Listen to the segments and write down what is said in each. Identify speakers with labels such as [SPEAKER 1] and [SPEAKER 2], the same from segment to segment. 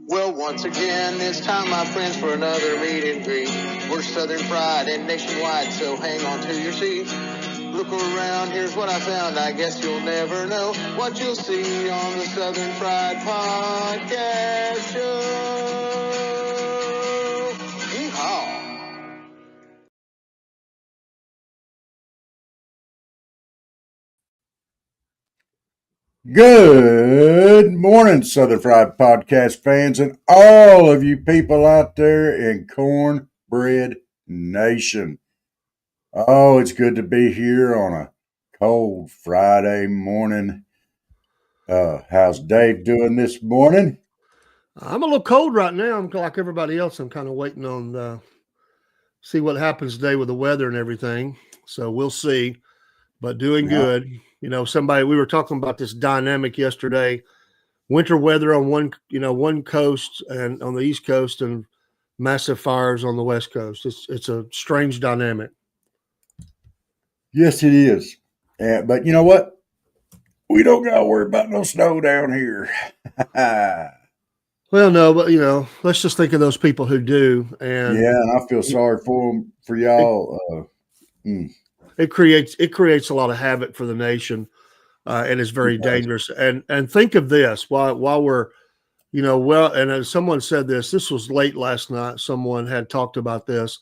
[SPEAKER 1] Well, once again, it's time, my friends, for another meet and greet. We're Southern Fried and nationwide, so hang on to your seat. Look around, here's what I found. I guess you'll never know what you'll see on the Southern Fried Podcast Show. Yeehaw!
[SPEAKER 2] Good morning, Southern Fried Podcast fans, and all of you people out there in Cornbread Nation. Oh, it's good to be here on a cold Friday morning. How's Dave doing this morning?
[SPEAKER 3] I'm a little cold right now. I'm like everybody else. I'm kind of waiting on see what happens today with the weather and everything. So we'll see. But doing good. You know, we were talking about this dynamic yesterday. Winter weather on one coast and on the East Coast, and massive fires on the West Coast. It's a strange dynamic.
[SPEAKER 2] Yes, it is. But you know what? We don't got to worry about no snow down here.
[SPEAKER 3] Well, no, but let's just think of those people who do. And
[SPEAKER 2] yeah, and I feel sorry for y'all.
[SPEAKER 3] It creates a lot of havoc for the nation, and it's very dangerous. And think of this while we're, and as someone said this was late last night. Someone had talked about this,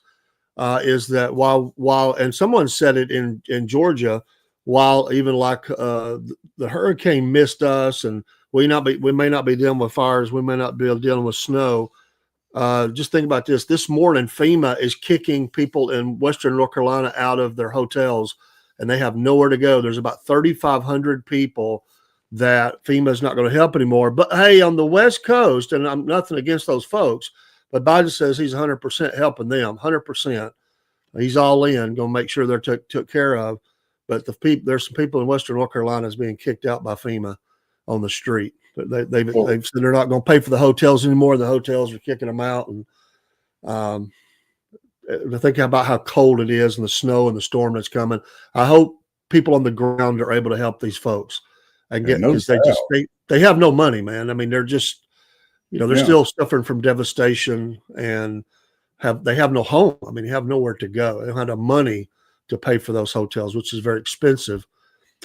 [SPEAKER 3] is that while and someone said it in Georgia, while even like the hurricane missed us, and we may not be dealing with fires, we may not be dealing with snow. Just think about this. This morning, FEMA is kicking people in Western North Carolina out of their hotels, and they have nowhere to go. There's about 3,500 people that FEMA is not going to help anymore. But hey, on the West Coast, and I'm nothing against those folks, but Biden says he's 100% helping them, 100%. He's all in, going to make sure they're took care of. But there's some people in Western North Carolina is being kicked out by FEMA on the street. They've said they're not going to pay for the hotels anymore. The hotels are kicking them out. And think about how cold it is and the snow and the storm that's coming. I hope people on the ground are able to help these folks and get, because they have no money, man. I mean, they're just, they're still suffering from devastation, and they have no home. I mean, they have nowhere to go. They don't have the money to pay for those hotels, which is very expensive.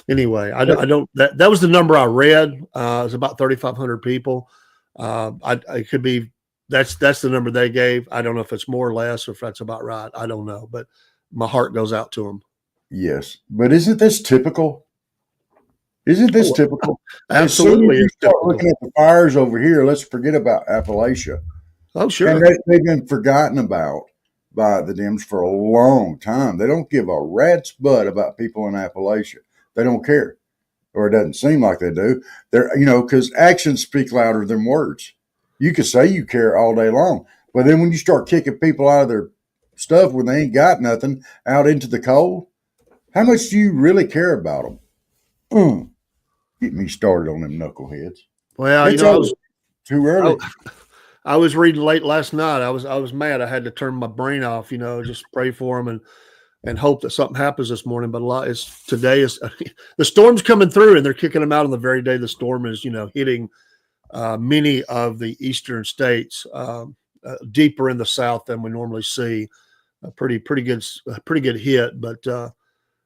[SPEAKER 3] Anyway, I don't. That was the number I read. It was about 3,500 people. It could be that's the number they gave. I don't know if it's more or less, or if that's about right. I don't know, but my heart goes out to them.
[SPEAKER 2] Yes, but isn't this typical? Isn't this typical?
[SPEAKER 3] Absolutely.
[SPEAKER 2] As soon as you start looking at the fires over here, let's forget about Appalachia.
[SPEAKER 3] Oh, sure.
[SPEAKER 2] And they've been forgotten about by the Dems for a long time. They don't give a rat's butt about people in Appalachia. They don't care, or it doesn't seem like they do. They're, because actions speak louder than words. You can say you care all day long, but then when you start kicking people out of their stuff when they ain't got nothing out into the cold, how much do you really care about them? Get me started on them knuckleheads.
[SPEAKER 3] Well,
[SPEAKER 2] I was too early.
[SPEAKER 3] I was reading late last night. I was mad. I had to turn my brain off. Just pray for them and hope that something happens this morning. But today is the storm's coming through, and they're kicking them out on the very day the storm is, hitting many of the eastern states, deeper in the south than we normally see. A pretty good hit, but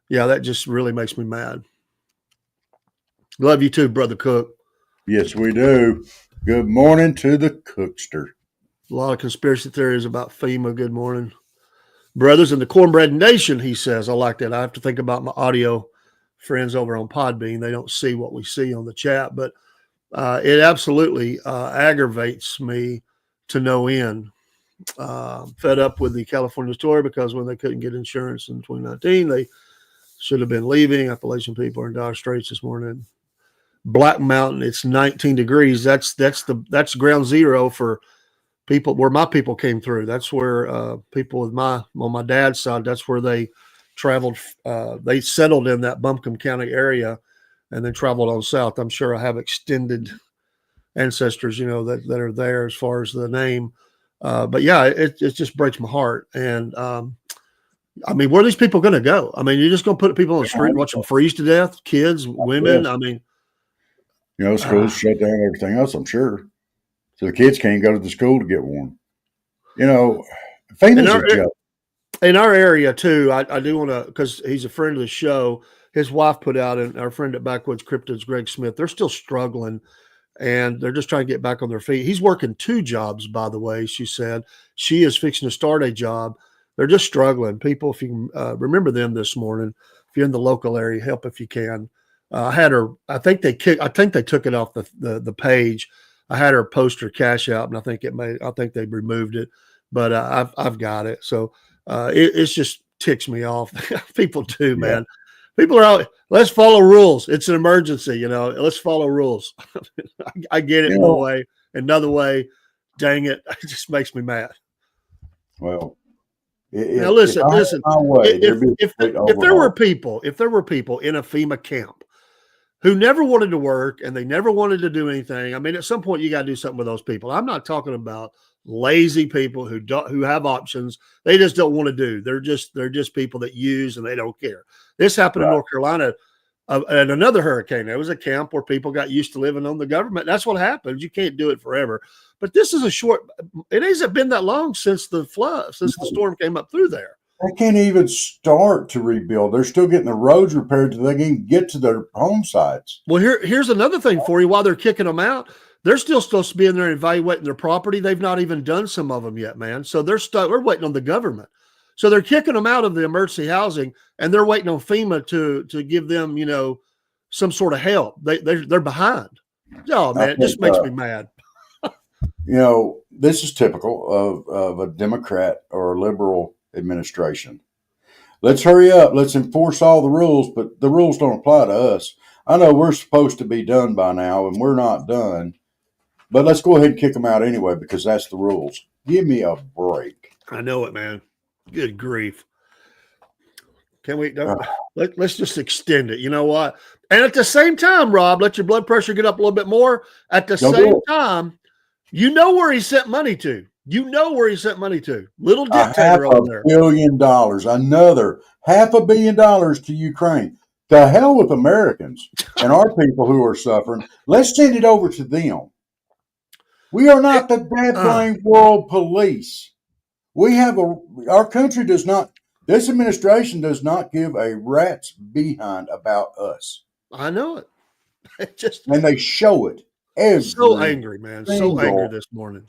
[SPEAKER 3] that just really makes me mad. Love you too, Brother Cook.
[SPEAKER 2] Yes, we do. Good morning to the Cookster.
[SPEAKER 3] A lot of conspiracy theories about FEMA. Good morning. Brothers in the Cornbread Nation, he says. I like that. I have to think about my audio friends over on Podbean. They don't see what we see on the chat, but it absolutely aggravates me to no end. Fed up with the California story, because when they couldn't get insurance in 2019, they should have been leaving. Appalachian people are in dire straits this morning. Black Mountain, it's 19 degrees. That's ground zero for people where my people came through. That's where people on my dad's side, that's where they traveled. They settled in that Buncombe County area and then traveled on south. I'm sure I have extended ancestors, that are there as far as the name. But yeah, it just breaks my heart. And I mean, where are these people going to go? I mean, you're just going to put people on the street and watch them freeze to death, kids, women. I mean,
[SPEAKER 2] schools shut down, everything else, I'm sure. So the kids can't go to the school to get warm. You know, FEMA's a joke.
[SPEAKER 3] In our area too, I do want to, because he's a friend of the show. His wife put out, and our friend at Backwoods Cryptids, Greg Smith, they're still struggling, and they're just trying to get back on their feet. He's working 2 jobs, by the way. She said she is fixing to start a job. They're just struggling. People, if you can remember them this morning, if you're in the local area, help if you can. I had her. I think they took it off the page. I had her post her cash out, and I think they removed it, but I've got it. So it's just ticks me off. People do, man. People are out. Let's follow rules. It's an emergency, Let's follow rules. I get it one way, another way. Dang it! It just makes me mad.
[SPEAKER 2] Well,
[SPEAKER 3] now listen. If there were people in a FEMA camp who never wanted to work and they never wanted to do anything, I mean, at some point you got to do something with those people. I'm not talking about lazy people who have options. They just don't want to do. They're just people that use and they don't care. This happened in North Carolina at another hurricane. There was a camp where people got used to living on the government. That's what happens. You can't do it forever. But this is it hasn't been that long since the storm came up through there.
[SPEAKER 2] They can't even start to rebuild. They're still getting the roads repaired so they can get to their home sites.
[SPEAKER 3] Well, here's another thing for you. While they're kicking them out, they're still supposed to be in there evaluating their property. They've not even done some of them yet, man. So they're stuck. We're waiting on the government. So they're kicking them out of the emergency housing, and they're waiting on FEMA to give them, some sort of help. They're behind. Oh man, it just makes me mad.
[SPEAKER 2] This is typical of a Democrat or a liberal administration. Let's hurry up. Let's enforce all the rules, but the rules don't apply to us. I know we're supposed to be done by now, and we're not done. But let's go ahead and kick them out anyway because that's the rules. Give me a break.
[SPEAKER 3] I know it, man. Good grief. Can we? Let's just extend it. You know what? And at the same time, Rob, let your blood pressure get up a little bit more. At the same time, you know where he sent money to. Little dictator over there.
[SPEAKER 2] $500 million. Another $500 million to Ukraine. The hell with Americans and our people who are suffering. Let's send it over to them. We are not the bad blame world police. Our country does not, this administration does not give a rat's behind about us.
[SPEAKER 3] I know it.
[SPEAKER 2] And they show it every
[SPEAKER 3] so angry, man. So angry this morning.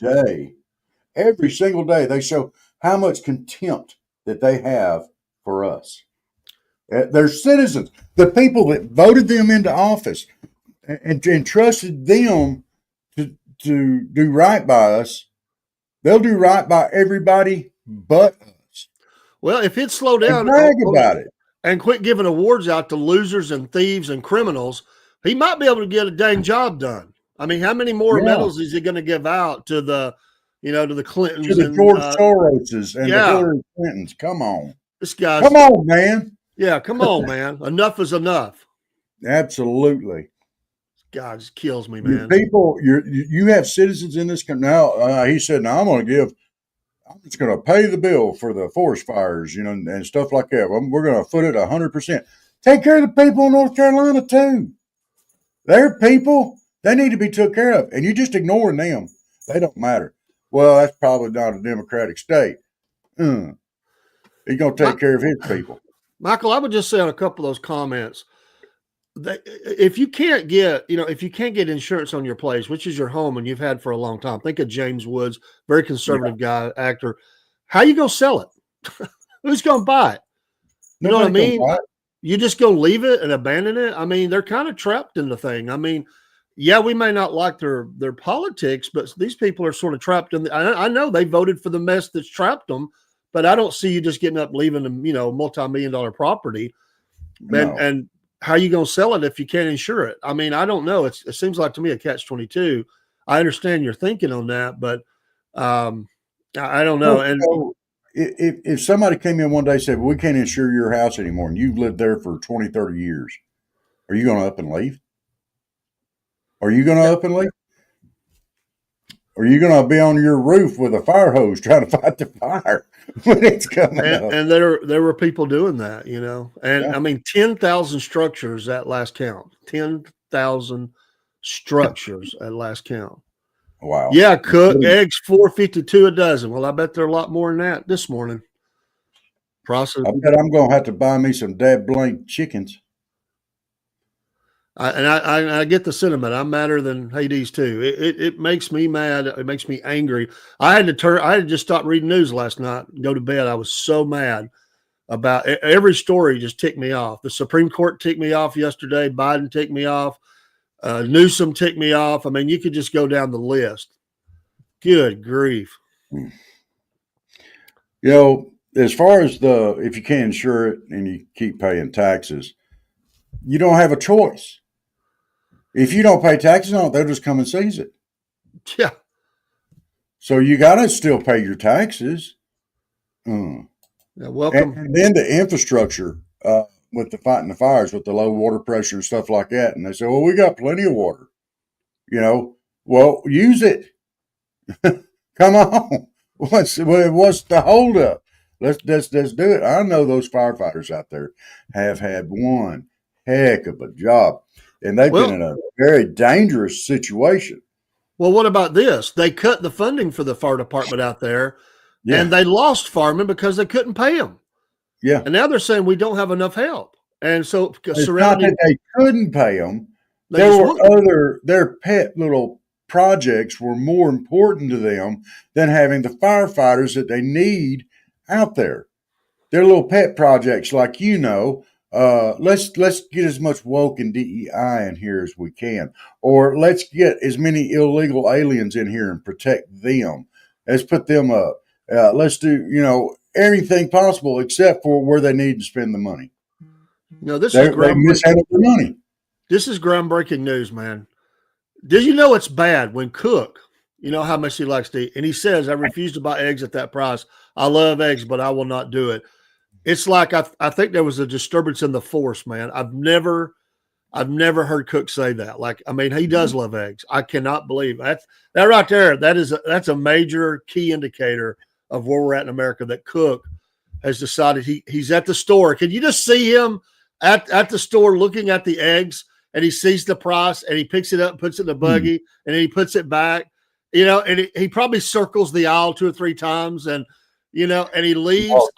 [SPEAKER 2] Every single day they show how much contempt that they have for us. They're citizens, the people that voted them into office and trusted them to do right by us. They'll do right by everybody but us.
[SPEAKER 3] Well, if he'd slow down
[SPEAKER 2] and brag about it
[SPEAKER 3] and quit giving awards out to losers and thieves and criminals, he might be able to get a dang job done. I mean, how many more medals is he going to give out to the Clintons,
[SPEAKER 2] to the George Soroses and the Hillary Clintons? Come on, come on, man.
[SPEAKER 3] Yeah, come on, man. Enough is enough.
[SPEAKER 2] Absolutely.
[SPEAKER 3] God, just kills me, man.
[SPEAKER 2] You have citizens in this country now. He said, "Now I'm just going to pay the bill for the forest fires, and stuff like that. We're going to foot it 100%. Take care of the people in North Carolina too. They're people. They need to be took care of, and you're just ignoring them. They don't matter. Well, that's probably not a democratic state. He's going to take care of his people."
[SPEAKER 3] Michael, I would just say on a couple of those comments, that if you can't get insurance on your place, which is your home and you've had for a long time, think of James Woods, very conservative guy, actor. How you going to sell it? Who's going to buy it? You know what I mean? You just going to leave it and abandon it? I mean, they're kind of trapped in the thing. I mean, yeah, we may not like their politics, but these people are sort of trapped in I know they voted for the mess that's trapped them, but I don't see you just getting up and leaving them, multi-million-dollar property.
[SPEAKER 2] No.
[SPEAKER 3] And how are you going to sell it if you can't insure it? I mean, I don't know. It seems like to me a catch-22. I understand your thinking on that, but I don't know. And
[SPEAKER 2] if somebody came in one day and said, "We can't insure your house anymore," and you've lived there for 20, 30 years, are you going to up and leave? Are you going to up and leave? Or are you going to be on your roof with a fire hose trying to fight the fire when it's coming up?
[SPEAKER 3] And there were people doing that, And I mean, 10,000 structures at last count. 10,000 structures at last count.
[SPEAKER 2] Wow.
[SPEAKER 3] Yeah, Cook, eggs $4.52 a dozen. Well, I bet they're a lot more than that this morning. Process.
[SPEAKER 2] I bet I'm going to have to buy me some Dad Blank chickens.
[SPEAKER 3] I get the sentiment. I'm madder than Hades too. It makes me mad. It makes me angry. I had to just stop reading news last night and go to bed. I was so mad about every story. Just ticked me off. The Supreme Court ticked me off yesterday. Biden ticked me off. Newsom ticked me off. I mean, you could just go down the list. Good grief.
[SPEAKER 2] You know, as far as if you can't insure it and you keep paying taxes, you don't have a choice. If you don't pay taxes on it, they'll just come and seize it.
[SPEAKER 3] Yeah.
[SPEAKER 2] So you got to still pay your taxes.
[SPEAKER 3] Yeah, welcome.
[SPEAKER 2] And then the infrastructure with the fighting the fires, with the low water pressure and stuff like that. And they say, well, we got plenty of water. You know, well, use it. Come on. What's the holdup? Let's do it. I know those firefighters out there have had one heck of a job, and they've been in a very dangerous situation.
[SPEAKER 3] Well, what about this? They cut the funding for the fire department out there, and they lost firemen because they couldn't pay them.
[SPEAKER 2] Yeah,
[SPEAKER 3] and now they're saying we don't have enough help, and so
[SPEAKER 2] it's not that they couldn't pay them. Their pet little projects were more important to them than having the firefighters that they need out there. Their little pet projects, like, let's get as much woke and DEI in here as we can, or let's get as many illegal aliens in here and protect them. Let's put them up. Let's do everything possible except for where they need to spend the money.
[SPEAKER 3] No, they
[SPEAKER 2] mishandled the money.
[SPEAKER 3] This is groundbreaking news, man. Did you know it's bad when Cook, you know how much he likes to eat, and he says, I refuse to buy eggs at that price. I love eggs, but I will not do it. It's like I think there was a disturbance in the force, man. I've never heard Cook say that. Like, I mean, he does love eggs. I cannot believe that right there. That's a major key indicator of where we're at in America, that Cook has decided he's at the store. Can you just see him at the store looking at the eggs, and he sees the price and he picks it up, puts it in the buggy, and then he puts it back, and he probably circles the aisle 2 or 3 times, and he leaves.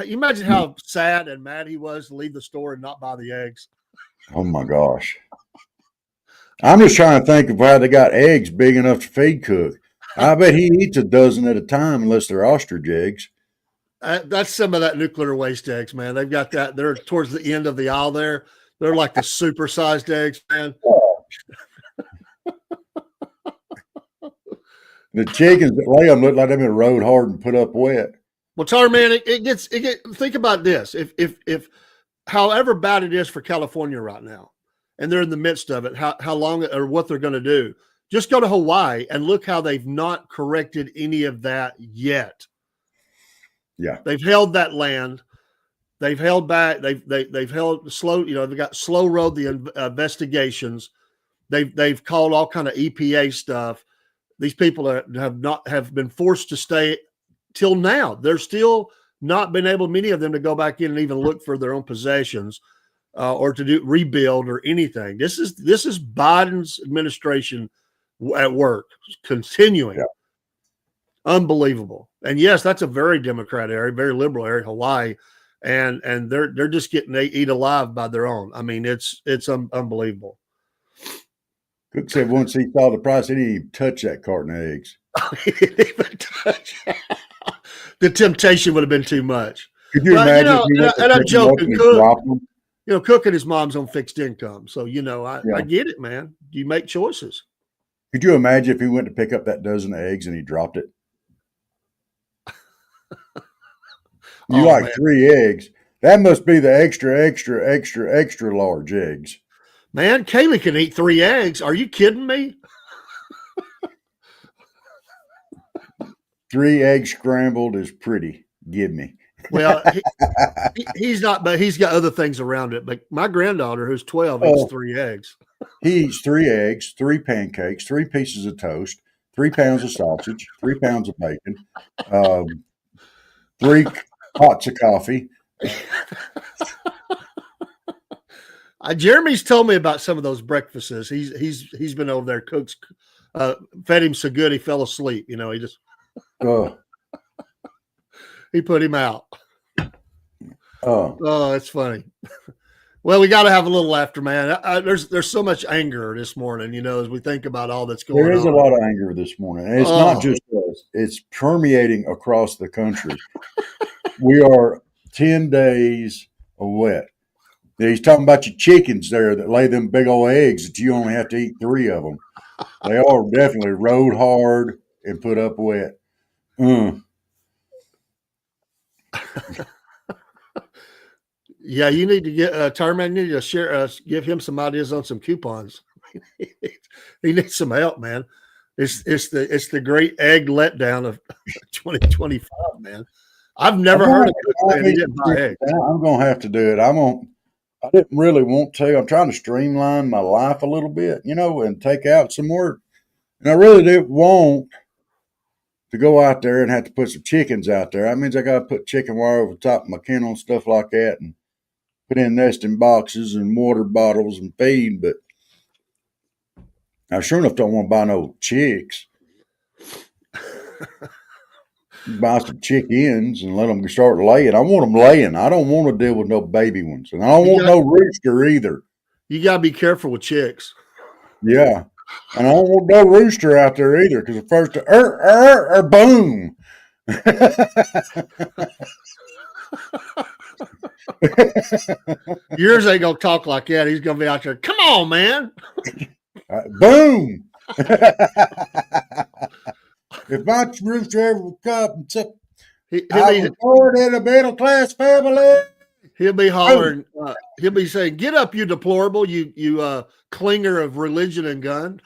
[SPEAKER 3] You imagine how sad and mad he was to leave the store and not buy the eggs.
[SPEAKER 2] Oh my gosh. I'm just trying to think of how they got eggs big enough to feed Cook. I bet he eats a dozen at a time, unless they're ostrich eggs.
[SPEAKER 3] That's some of that nuclear waste eggs, man. They've got that. They're towards the end of the aisle there. They're like the supersized eggs, man.
[SPEAKER 2] The chickens that lay them look like they've been rode hard and put up wet.
[SPEAKER 3] Well, Tar, man, think about this. If however bad it is for California right now, and they're in the midst of it, how long or what they're going to do, just go to Hawaii and look how they've not corrected any of that yet.
[SPEAKER 2] Yeah.
[SPEAKER 3] They've held that land. They've held back. They've held slow. They've got slow rolled the investigations. They've called all kind of EPA stuff. These people have been forced to stay till now. They're still not been able, many of them, to go back in and even look for their own possessions or to rebuild or anything. This is Biden's administration at work, continuing. Yeah. Unbelievable. And yes, that's a very Democrat area, very liberal area, Hawaii, and they're just getting eat alive by their own. I mean, it's unbelievable.
[SPEAKER 2] Cook said once he saw the price, he didn't even touch that carton of eggs.
[SPEAKER 3] He didn't even touch it. The temptation would have been too much.
[SPEAKER 2] Could you imagine?
[SPEAKER 3] And I'm joking. Cook and his mom's on fixed income, so I get it, man. You make choices.
[SPEAKER 2] Could you imagine if he went to pick up that dozen of eggs and he dropped it? You like 3 eggs. That must be the extra large eggs.
[SPEAKER 3] Man, Kaylee can eat 3 eggs. Are you kidding me?
[SPEAKER 2] 3 eggs scrambled is pretty. Give me.
[SPEAKER 3] Well, he's not, but he's got other things around it. But my granddaughter, who's 12, eats 3 eggs.
[SPEAKER 2] He eats 3 eggs, 3 pancakes, 3 pieces of toast, 3 pounds of sausage, 3 pounds of bacon, 3 pots of coffee.
[SPEAKER 3] Jeremy's told me about some of those breakfasts. He's been over there. Cooks fed him so good he fell asleep. You know, he just he put him out. Oh, it's funny. Well, we got to have a little laughter, man. There's so much anger this morning, you know, as we think about all that's going on.
[SPEAKER 2] There is a lot of anger this morning. And it's not just us. It's permeating across the country. We are 10 days of wet. He's talking about your chickens there that lay them big old eggs that you only have to eat 3 of them. They are definitely rode hard and put up wet.
[SPEAKER 3] Yeah, you need to get Tarman. You need to share. Give him some ideas on some coupons. He needs some help, man. It's the great egg letdown of 2025, man. I've never heard of Cook saying he didn't buy eggs.
[SPEAKER 2] I'm gonna have to do it. I didn't really want to. I'm trying to streamline my life a little bit, you know, and take out some work. And I really didn't want to go out there and have to put some chickens out there. That means I got to put chicken wire over the top of my kennel and stuff like that, and put in nesting boxes and water bottles and feed. But I sure enough don't want to buy no chicks. Buy some chickens and let them start laying. I want them laying. I don't want to deal with no baby ones. And I don't want no rooster either.
[SPEAKER 3] You got to be careful with chicks.
[SPEAKER 2] Yeah. And I don't want no rooster out there either, because the first, boom.
[SPEAKER 3] Yours ain't going to talk like that. He's going to be out there. Come on, man.
[SPEAKER 2] Boom. If my rooster ever would come and say, I was born in a middle-class family.
[SPEAKER 3] He'll be hollering. He'll be saying, "Get up, you deplorable, you clinger of religion and gun."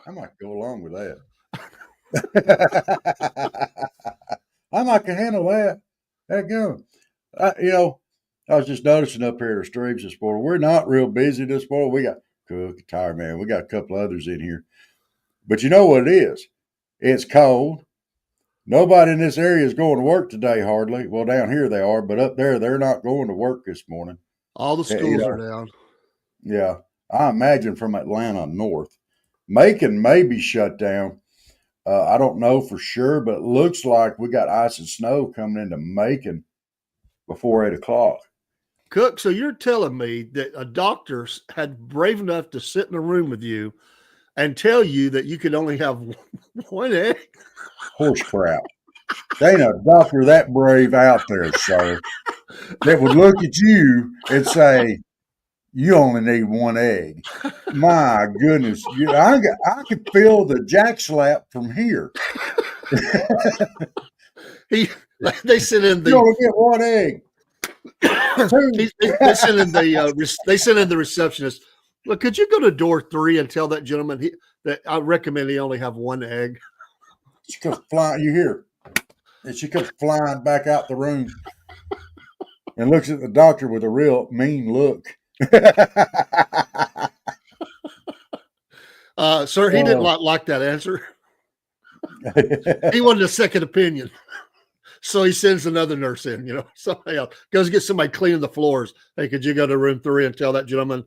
[SPEAKER 2] I might go along with that. I might can handle that. That gun. You know, I was just noticing up here at the streams this morning, we're not real busy this morning. We got Cook, Tire Man. We got a couple others in here. But you know what it is? It's cold. Nobody in this area is going to work today, hardly. Well, down here they are, but up there, they're not going to work this morning.
[SPEAKER 3] All the schools are down.
[SPEAKER 2] Yeah. I imagine from Atlanta north. Macon may be shut down. I don't know for sure, but it looks like we got ice and snow coming into Macon before 8 o'clock.
[SPEAKER 3] Cook, so you're telling me that a doctor had brave enough to sit in a room with you and tell you that you could only have one egg?
[SPEAKER 2] Horse crap. There ain't a doctor that brave out there, sir, that would look at you and say, you only need one egg. My goodness. I could feel the jack slap from here.
[SPEAKER 3] They sent in the.
[SPEAKER 2] You only get one egg.
[SPEAKER 3] They sent in the receptionist. Look, could you go to door 3 and tell that gentleman that I recommend he only have one egg?
[SPEAKER 2] She comes flying. You hear? And she comes flying back out the room and looks at the doctor with a real mean look.
[SPEAKER 3] Sir, he didn't like that answer. He wanted a second opinion. So he sends another nurse in, you know, somebody else goes get somebody cleaning the floors. Hey, could you go to room 3 and tell that gentleman,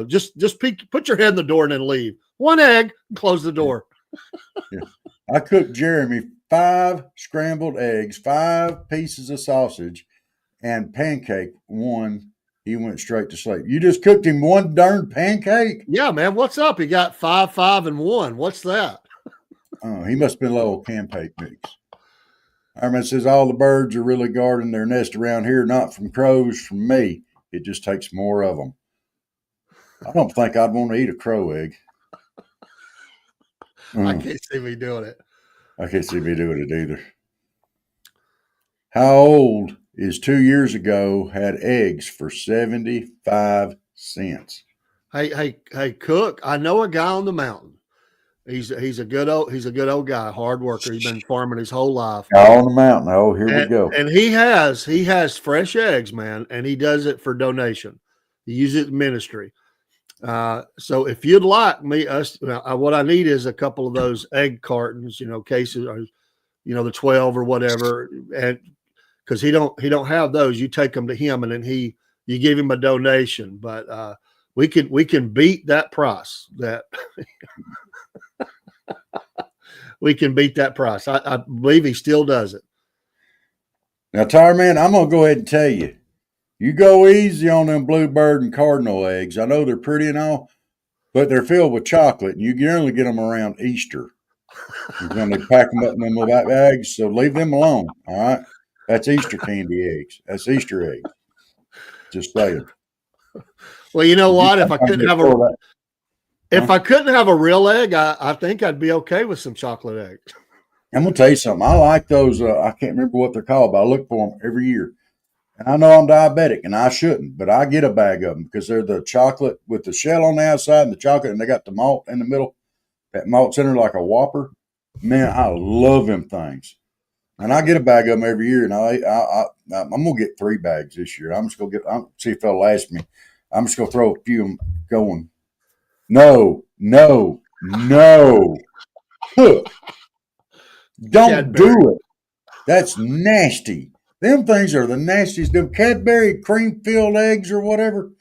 [SPEAKER 3] just put your head in the door and then leave. One egg and close the door.
[SPEAKER 2] Yeah. I cooked Jeremy 5 scrambled eggs, 5 pieces of sausage, and pancake 1. He went straight to sleep. You just cooked him 1 darn pancake?
[SPEAKER 3] Yeah, man. What's up? He got 5, 5, and 1. What's that?
[SPEAKER 2] Oh, he must have been a little pancake mix. Ironman says all the birds are really guarding their nest around here, not from crows, from me. It just takes more of them. I don't think I'd want to eat a crow egg.
[SPEAKER 3] I can't see me doing it.
[SPEAKER 2] I can't see me doing it either. How old is 2 years ago had eggs for 75 cents?
[SPEAKER 3] Hey, Cook, I know a guy on the mountain. He's a good old guy, hard worker. He's been farming his whole life.
[SPEAKER 2] On the mountain. Oh, here we go.
[SPEAKER 3] And he has fresh eggs, man, and he does it for donation. He uses it in ministry. So if you'd like what I need is a couple of those egg cartons, you know, cases, or, you know, the 12 or whatever, and because he don't have those, you take them to him, and then he you give him a donation. But we can beat that price. That we can beat that price. I believe he still does it.
[SPEAKER 2] Now, Tire Man, I'm gonna go ahead and tell you, you go easy on them bluebird and cardinal eggs. I know they're pretty and all, but they're filled with chocolate, and you generally get them around Easter. When they pack them up in them little bags, so leave them alone. All right, that's Easter candy eggs. That's Easter eggs. Just saying.
[SPEAKER 3] Well, you know what? If I couldn't have a real egg, I think I'd be okay with some chocolate eggs.
[SPEAKER 2] I'm gonna tell you something. I like those. I can't remember what they're called, but I look for them every year. And I know I'm diabetic, and I shouldn't, but I get a bag of them because they're the chocolate with the shell on the outside and the chocolate, and they got the malt in the middle. That malt's in there like a Whopper. Man, I love them things. And I get a bag of them every year, and I'm gonna get 3 bags this year. I'm just gonna see if they'll last me. I'm just gonna throw a few of them going. No. Huh. Don't do it. That's nasty. Them things are the nastiest. Them Cadbury cream-filled eggs or whatever.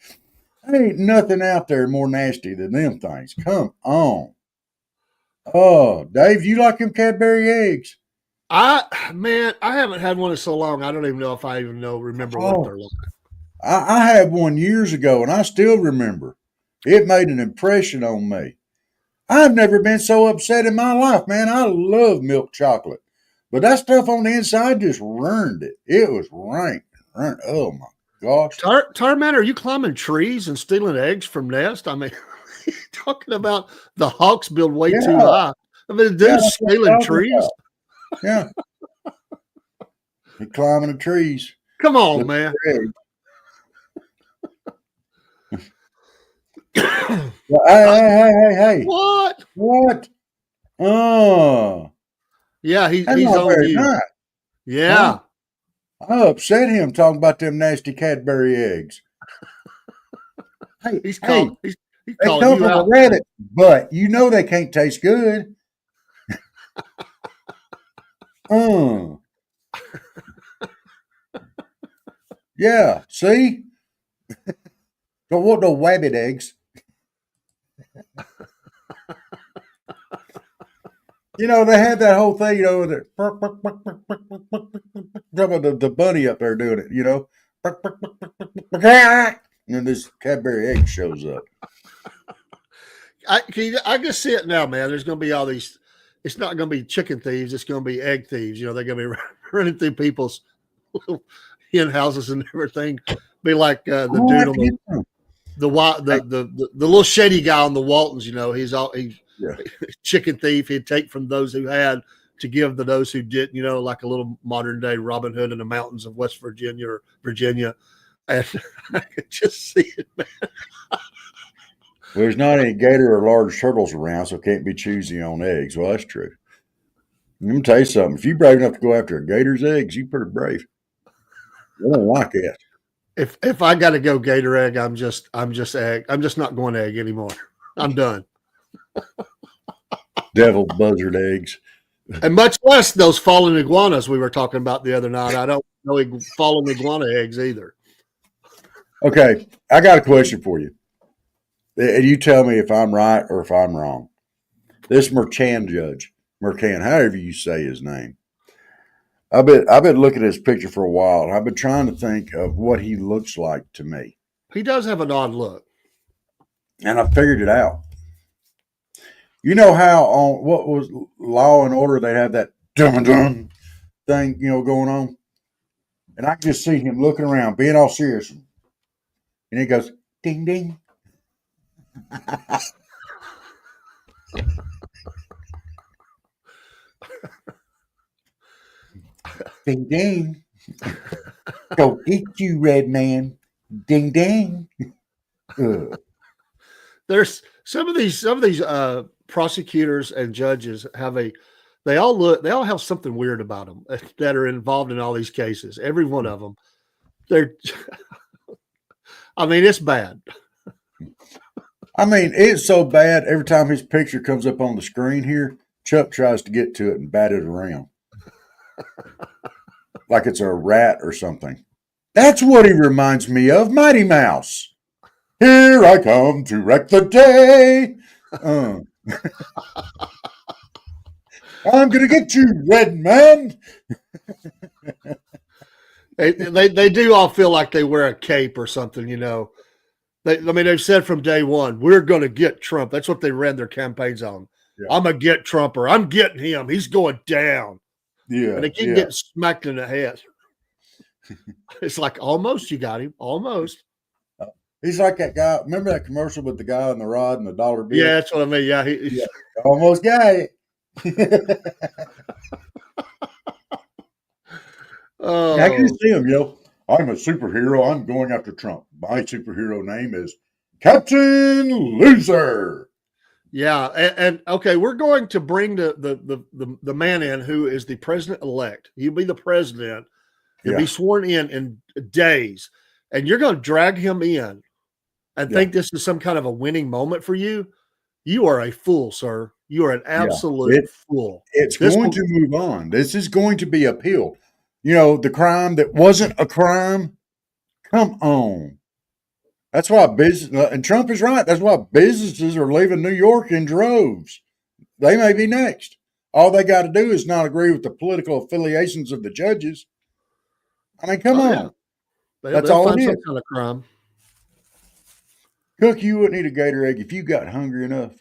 [SPEAKER 2] There ain't nothing out there more nasty than them things. Come on. Oh, Dave, you like them Cadbury eggs?
[SPEAKER 3] I haven't had one in so long. I don't even know if I remember what they're like.
[SPEAKER 2] I had one years ago, and I still remember. It made an impression on me. I've never been so upset in my life, man. I love milk chocolate. But that stuff on the inside just ruined it. It was rank. Oh, my gosh.
[SPEAKER 3] Tarman, are you climbing trees and stealing eggs from nests? I mean, talking about the hawks build way too high. I mean, dude's stealing trees.
[SPEAKER 2] Yeah. He climbing the trees.
[SPEAKER 3] Come on, man.
[SPEAKER 2] Hey.
[SPEAKER 3] What?
[SPEAKER 2] Oh.
[SPEAKER 3] Yeah, he's on you.
[SPEAKER 2] Nice.
[SPEAKER 3] Yeah.
[SPEAKER 2] I upset him talking about them nasty Cadbury eggs.
[SPEAKER 3] He's calling you
[SPEAKER 2] A
[SPEAKER 3] out.
[SPEAKER 2] rabbit, but you know they can't taste good. Yeah, see? Don't want no rabbit eggs. You know, they had that whole thing, the bunny up there doing it, And then this Cadbury egg shows up.
[SPEAKER 3] I can see it now, man. There's going to be all these. It's not going to be chicken thieves. It's going to be egg thieves. They're going to be running through people's little hen houses and everything. Be like the dude on the little shady guy on the Waltons. He's chicken thief. He'd take from those who had to give to those who didn't. Like a little modern day Robin Hood in the mountains of West Virginia or Virginia. And I could just see it, man.
[SPEAKER 2] Well, there's not any gator or large turtles around, so can't be choosy on eggs. Well, that's true. Let me tell you something. If you're brave enough to go after a gator's eggs, you're pretty brave. I don't like it.
[SPEAKER 3] If I got to go gator egg, I'm just egg. I'm just not going egg anymore. I'm done.
[SPEAKER 2] Devil buzzard eggs.
[SPEAKER 3] And much less those fallen iguanas we were talking about the other night. I don't know fallen iguana eggs either.
[SPEAKER 2] Okay, I got a question for you. And you tell me if I'm right or if I'm wrong. This Mercan judge, however you say his name. I've been looking at his picture for a while, and I've been trying to think of what he looks like to me.
[SPEAKER 3] He does have an odd look.
[SPEAKER 2] And I figured it out. You know how on what was Law and Order, they have that dun-dun thing, going on? And I can just see him looking around, being all serious. And he goes, ding, ding. Ding, ding. Go get you, red man. Ding, ding.
[SPEAKER 3] There's some of these prosecutors and judges they all have something weird about them that are involved in all these cases. Every one of them. It's bad.
[SPEAKER 2] It's so bad. Every time his picture comes up on the screen here, Chuck tries to get to it and bat it around. Like it's a rat or something. That's what he reminds me of, Mighty Mouse. Here I come to wreck the day. I'm going to get you, red man.
[SPEAKER 3] They do all feel like they wear a cape or something, you know. They've said from day one, we're going to get Trump. That's what they ran their campaigns on. Yeah. I'm a get Trumper. I'm getting him. He's going down.
[SPEAKER 2] Yeah.
[SPEAKER 3] And they keep getting smacked in the head. It's like, almost you got him. Almost.
[SPEAKER 2] He's like that guy. Remember that commercial with the guy on the rod and the dollar bill?
[SPEAKER 3] Yeah, that's what I mean. Yeah.
[SPEAKER 2] Almost got it. I can see him, yo. I'm a superhero. I'm going after Trump. My superhero name is Captain Loser.
[SPEAKER 3] Yeah, and okay, we're going to bring the man in who is the president-elect. He'll be the president. He'll be sworn in days, and you're going to drag him in and think this is some kind of a winning moment for you. You are a fool, sir. You are an absolute fool.
[SPEAKER 2] It's going to move on. This is going to be appealed. You know, the crime that wasn't a crime, come on. That's why business, and Trump is right. That's why businesses are leaving New York in droves. They may be next. All they got to do is not agree with the political affiliations of the judges. I mean, come on.
[SPEAKER 3] Yeah.
[SPEAKER 2] That's all it is.
[SPEAKER 3] Some kind of crime.
[SPEAKER 2] Cook, you wouldn't eat a gator egg. If you got hungry enough,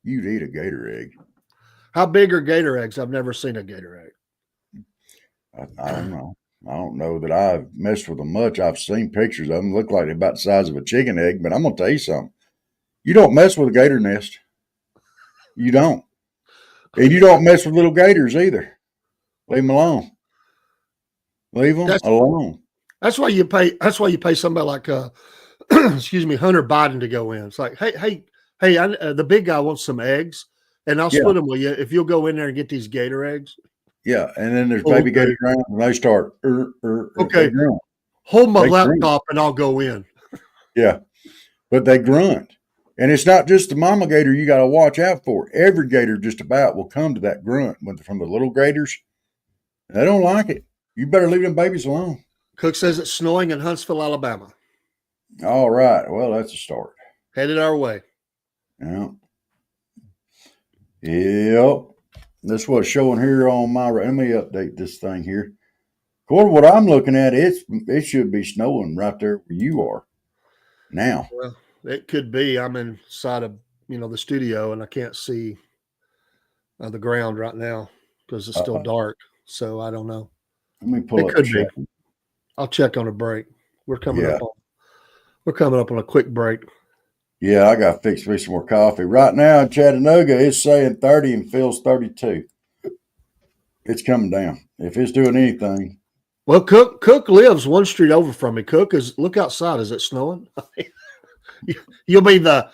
[SPEAKER 2] you'd eat a gator egg.
[SPEAKER 3] How big are gator eggs? I've never seen a gator egg.
[SPEAKER 2] I don't know. I don't know that I've messed with them much. I've seen pictures of them. Look like they're about the size of a chicken egg, but I'm going to tell you something. You don't mess with a gator nest. You don't. And you don't mess with little gators either. Leave them alone. Leave them alone.
[SPEAKER 3] That's why you pay somebody like excuse me, Hunter Biden to go in. It's like, hey, the big guy wants some eggs, and I'll split them with you if you'll go in there and get these gator eggs.
[SPEAKER 2] Yeah, and then there's baby gators around, and they start.
[SPEAKER 3] Okay, hold my laptop, and I'll go in.
[SPEAKER 2] Yeah, but they grunt, and it's not just the mama gator you got to watch out for. Every gator just about will come to that grunt from the little gators. They don't like it. You better leave them babies alone.
[SPEAKER 3] Cook says it's snowing in Huntsville, Alabama.
[SPEAKER 2] All right. Well, that's a start.
[SPEAKER 3] Headed our way.
[SPEAKER 2] Yeah. Yep. That's what's showing here on my. Let me update this thing here. According to what I'm looking at, it should be snowing right there where you are now.
[SPEAKER 3] Well, it could be. I'm inside of the studio, and I can't see the ground right now because it's still dark. So I don't know.
[SPEAKER 2] Let me pull it. Could be.
[SPEAKER 3] I'll check on a break. We're coming up on a quick break.
[SPEAKER 2] Yeah, I got to fix me some more coffee. Right now in Chattanooga, it's saying 30 and feels 32. It's coming down. If it's doing anything.
[SPEAKER 3] Well, Cook lives one street over from me. Cook, look outside. Is it snowing? You'll be the.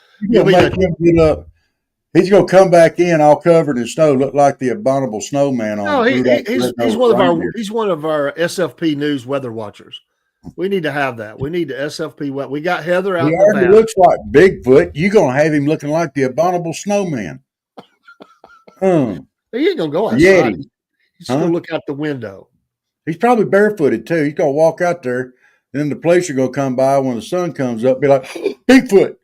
[SPEAKER 2] He's going to come back in all covered in snow, look like the abominable snowman on.
[SPEAKER 3] No, he's one of our SFP News weather watchers. We need to have that. We need the SFP. We got Heather out. He
[SPEAKER 2] already looks like Bigfoot. You're going to have him looking like the abominable snowman.
[SPEAKER 3] He ain't going to go outside.
[SPEAKER 2] Yeti.
[SPEAKER 3] He's going to look out the window.
[SPEAKER 2] He's probably barefooted too. He's going to walk out there. Then the police are going to come by when the sun comes up, be like, Bigfoot.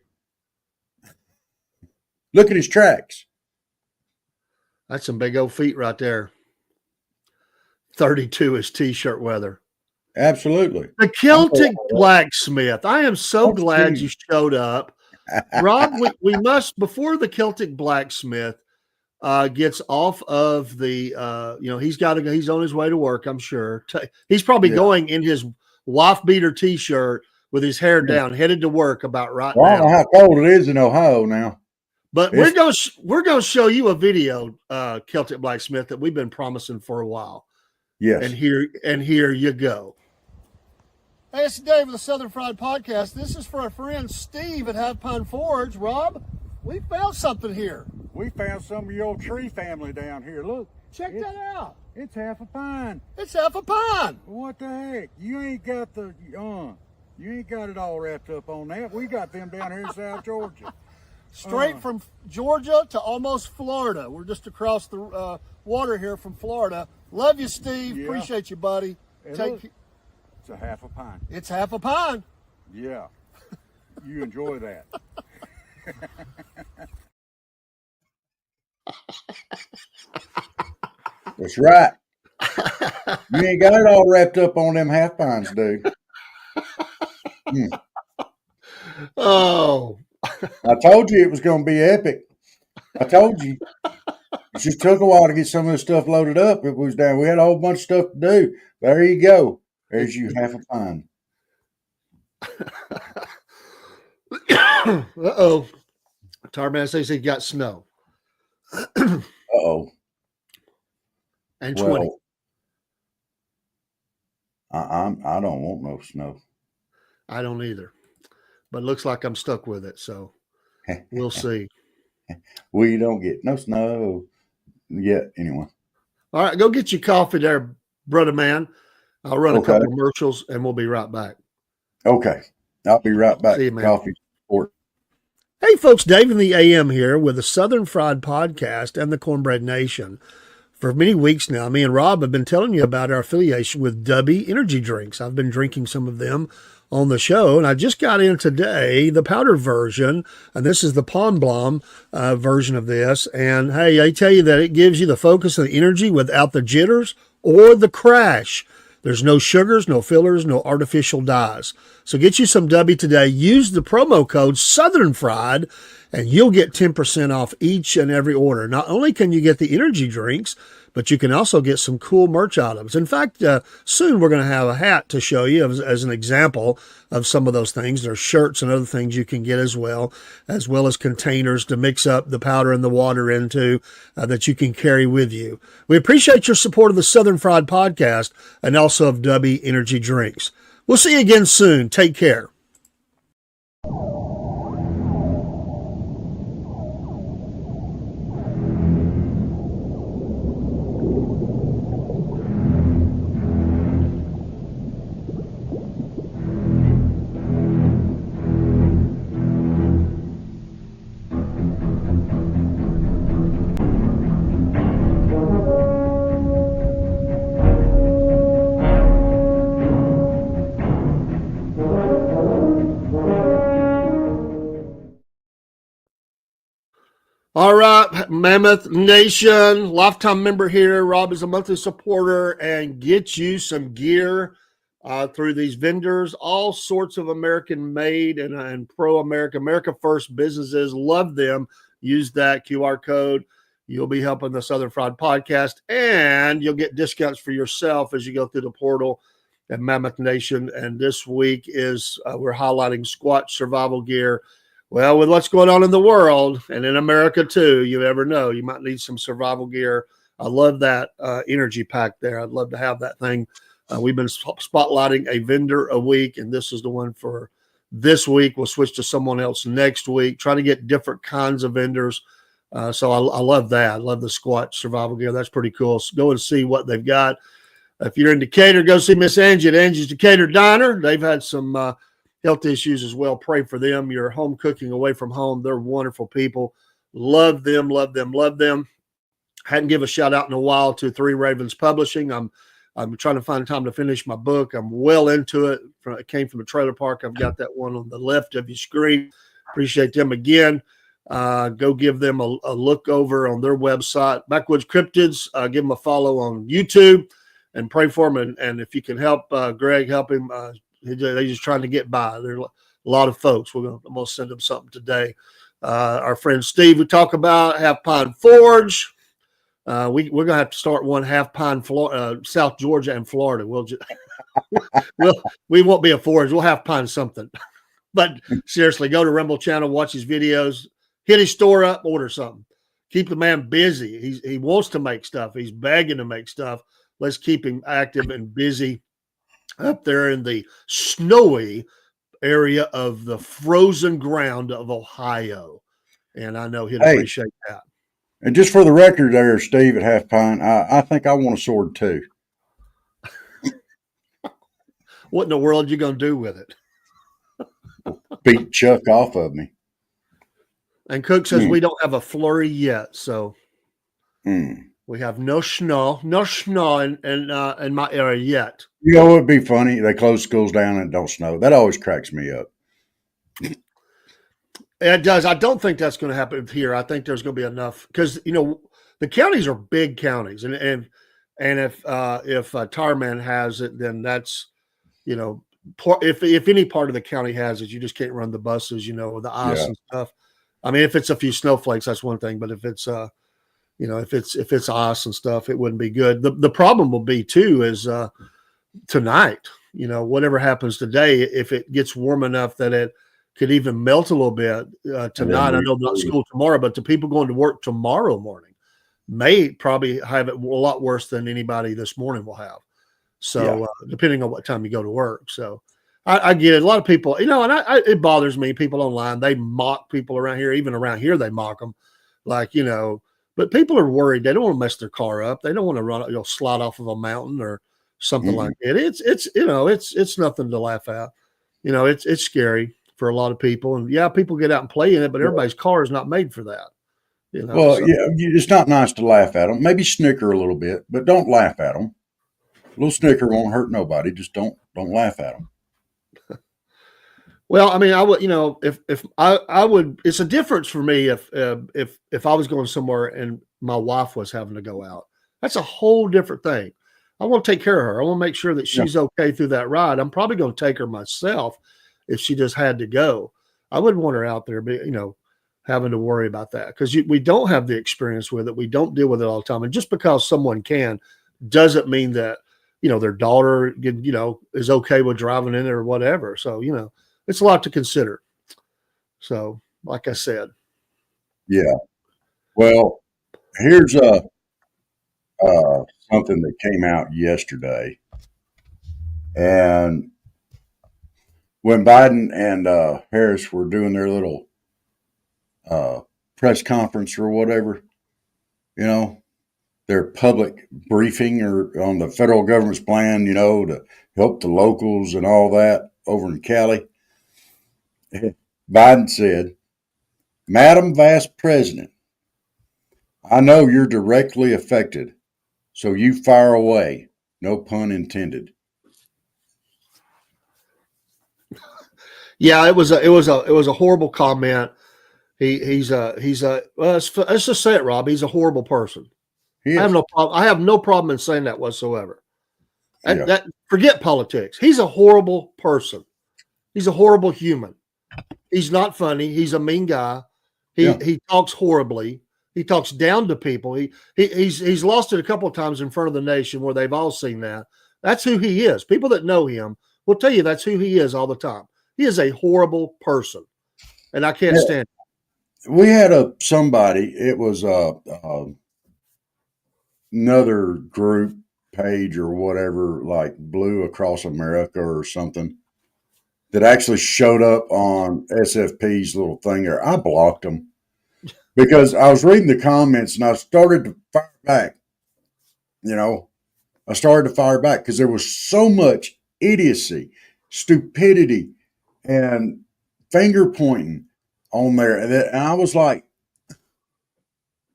[SPEAKER 2] Look at his tracks.
[SPEAKER 3] That's some big old feet right there. 32 is T-shirt weather.
[SPEAKER 2] Absolutely.
[SPEAKER 3] The Celtic Blacksmith. I am so glad you showed up. Rob, we must, before the Celtic Blacksmith gets off of the, he's on his way to work, I'm sure. He's probably going in his wife beater T-shirt with his hair down, headed to work about now.
[SPEAKER 2] I don't know how cold it is in Ohio now.
[SPEAKER 3] But we're going to show you a video, Celtic Blacksmith, that we've been promising for a while.
[SPEAKER 2] Yes.
[SPEAKER 3] And here you go. Hey, it's Dave of the Southern Fried Podcast. This is for our friend Steve at Half Pine Forge. Rob, we found something here.
[SPEAKER 4] We found some of your tree family down here. Look.
[SPEAKER 3] Check that out.
[SPEAKER 4] It's half a pine.
[SPEAKER 3] It's half a pine.
[SPEAKER 4] What the heck? You ain't got it all wrapped up on that. We got them down here in South Georgia.
[SPEAKER 3] Straight from Georgia to almost Florida. We're just across the water here from Florida. Love you, Steve.
[SPEAKER 4] Yeah.
[SPEAKER 3] Appreciate you, buddy.
[SPEAKER 4] It's a half a pint.
[SPEAKER 3] It's half a pint.
[SPEAKER 4] Yeah. You enjoy that.
[SPEAKER 2] That's right. You ain't got it all wrapped up on them half pints, dude.
[SPEAKER 3] Oh,
[SPEAKER 2] I told you it was going to be epic. I told you. It just took a while to get some of this stuff loaded up. It was down. We had a whole bunch of stuff to do. There you go. There's you half a pint.
[SPEAKER 3] Uh-oh. Tarman says he got snow.
[SPEAKER 2] Uh-oh.
[SPEAKER 3] And 20.
[SPEAKER 2] I don't want no snow.
[SPEAKER 3] I don't either. But it looks like I'm stuck with it, so we'll see.
[SPEAKER 2] We don't get no snow yet anyway.
[SPEAKER 3] All right, go get your coffee there, brother man. I'll run a
[SPEAKER 2] Okay.
[SPEAKER 3] couple of commercials, and we'll be right back.
[SPEAKER 2] Okay. I'll be right back.
[SPEAKER 3] See you, man.
[SPEAKER 2] Coffee support.
[SPEAKER 3] Hey, folks, Dave in the AM here with the Southern Fried Podcast and the Cornbread Nation. For many weeks now, me and Rob have been telling you about our affiliation with Dubby Energy Drinks. I've been drinking some of them on the show, and I just got in today the powdered version, and this is the Pond Blom version of this. And hey, I tell you that it gives you the focus and the energy without the jitters or the crash. There's no sugars, no fillers, no artificial dyes. So get you some Dubby today. Use the promo code Southern Fried, and you'll get 10% off each and every order. Not only can you get the energy drinks, but you can also get some cool merch items. In fact, soon we're going to have a hat to show you as an example of some of those things. There's shirts and other things you can get as well as containers to mix up the powder and the water into that you can carry with you. We appreciate your support of the Southern Fried Podcast and also of Dubby Energy Drinks. We'll see you again soon. Take care. All right, Mammoth Nation, lifetime member here. Rob is a monthly supporter and get you some gear through these vendors, all sorts of American made and pro-America, America First businesses. Love them. Use that QR code. You'll be helping the Southern Fried Podcast, and you'll get discounts for yourself as you go through the portal at Mammoth Nation. And this week is we're highlighting Squatch survival gear. Well, with what's going on in the world and in America too, you never know. You might need some survival gear. I love that energy pack there. I'd love to have that thing. We've been spotlighting a vendor a week, and this is the one for this week. We'll switch to someone else next week, trying to get different kinds of vendors. So I love that. I love the Squatch survival gear. That's pretty cool. So go and see what they've got. If you're in Decatur, go see Miss Angie at Angie's Decatur Diner. They've had some health issues as well. Pray for them. You're home cooking away from home. They're wonderful people. Love them, love them, love them. Hadn't give a shout out in a while to Three Ravens Publishing. I'm trying to find time to finish my book. I'm well into it. It came from a trailer park. I've got that one on the left of your screen. Appreciate them again. Go give them a look over on their website. Backwoods Cryptids, give them a follow on YouTube and pray for them. And if you can help Greg, help him. They're just trying to get by. There are a lot of folks. I'm going to send them something today. Our friend Steve, we talk about Half Pine Forge. We're going to have to start one Half Pine, South Georgia and Florida. We won't be a forge. We'll Half Pine something. But seriously, go to Rumble Channel, watch his videos, hit his store up, order something. Keep the man busy. He wants to make stuff. He's begging to make stuff. Let's keep him active and busy up there in the snowy area of the frozen ground of Ohio. And I know he'd appreciate that.
[SPEAKER 2] And just for the record there, Steve at Half Pine, I think I want a sword too.
[SPEAKER 3] What in the world are you going to do with it?
[SPEAKER 2] Beat Chuck off of me.
[SPEAKER 3] And Cook says we don't have a flurry yet, so. We have no snow in my area yet.
[SPEAKER 2] You know, it'd be funny. They close schools down and it don't snow. That always cracks me up.
[SPEAKER 3] It does. I don't think that's going to happen here. I think there's going to be enough because the counties are big counties, and if Tarman has it, then that's if any part of the county has it, you just can't run the buses, the ice and stuff. I mean, if it's a few snowflakes, that's one thing, but if it's if it's ice and stuff, it wouldn't be good. The problem will be too is tonight. Whatever happens today, if it gets warm enough that it could even melt a little bit tonight. I know not school tomorrow, but the people going to work tomorrow morning may probably have it a lot worse than anybody this morning will have. So depending on what time you go to work. So I get it. A lot of people, and it bothers me. People online, they mock people around here. Even around here, they mock them. Like, but people are worried. They don't want to mess their car up. They don't want to run, slide off of a mountain or something like that. It's nothing to laugh at. It's scary for a lot of people. And people get out and play in it, but everybody's car is not made for that.
[SPEAKER 2] It's not nice to laugh at them. Maybe snicker a little bit, but don't laugh at them. A little snicker won't hurt nobody. Just don't laugh at them.
[SPEAKER 3] Well, I mean, I would, if I would, it's a difference for me if I was going somewhere and my wife was having to go out. That's a whole different thing. I want to take care of her. I want to make sure that she's okay through that ride. I'm probably going to take her myself if she just had to go. I wouldn't want her out there, having to worry about that because we don't have the experience with it. We don't deal with it all the time. And just because someone can doesn't mean that, their daughter, is okay with driving in there or whatever. So, it's a lot to consider. So, like I said.
[SPEAKER 2] Yeah. Well, here's something that came out yesterday. And when Biden and Harris were doing their little press conference or whatever, their public briefing or on the federal government's plan, to help the locals and all that over in Cali, Biden said, "Madam Vice President, I know you're directly affected, so you fire away. No pun intended."
[SPEAKER 3] Yeah, it was a horrible comment. He's let's just say it, Rob. He's a horrible person. I have no problem in saying that whatsoever. Forget politics. He's a horrible person. He's a horrible human. He's not funny. He's a mean guy. He talks horribly. He talks down to people. He's lost it a couple of times in front of the nation where they've all seen that. That's who he is. People that know him will tell you that's who he is all the time. He is a horrible person, and I can't stand it.
[SPEAKER 2] We had somebody. It was another group page or whatever, like Blue Across America or something, that actually showed up on SFP's little thing there. I blocked them because I was reading the comments and I started to fire back. I started to fire back because there was so much idiocy, stupidity, and finger pointing on there. And I was like,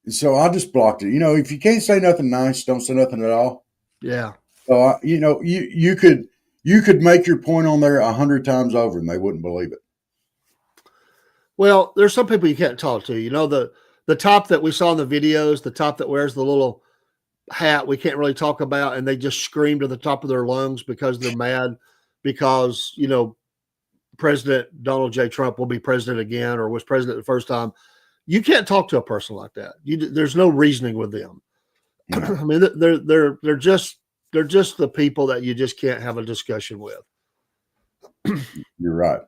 [SPEAKER 2] so I just blocked it. If you can't say nothing nice, don't say nothing at all.
[SPEAKER 3] Yeah.
[SPEAKER 2] So you could make your point on there 100 times over and they wouldn't believe it.
[SPEAKER 3] Well, there's some people you can't talk to. The top that we saw in the videos, the top that wears the little hat we can't really talk about, and they just scream to the top of their lungs because they're mad because, President Donald J. Trump will be president again or was president the first time. You can't talk to a person like that. There's no reasoning with them. I mean, they're just the people that you just can't have a discussion with.
[SPEAKER 2] You're right.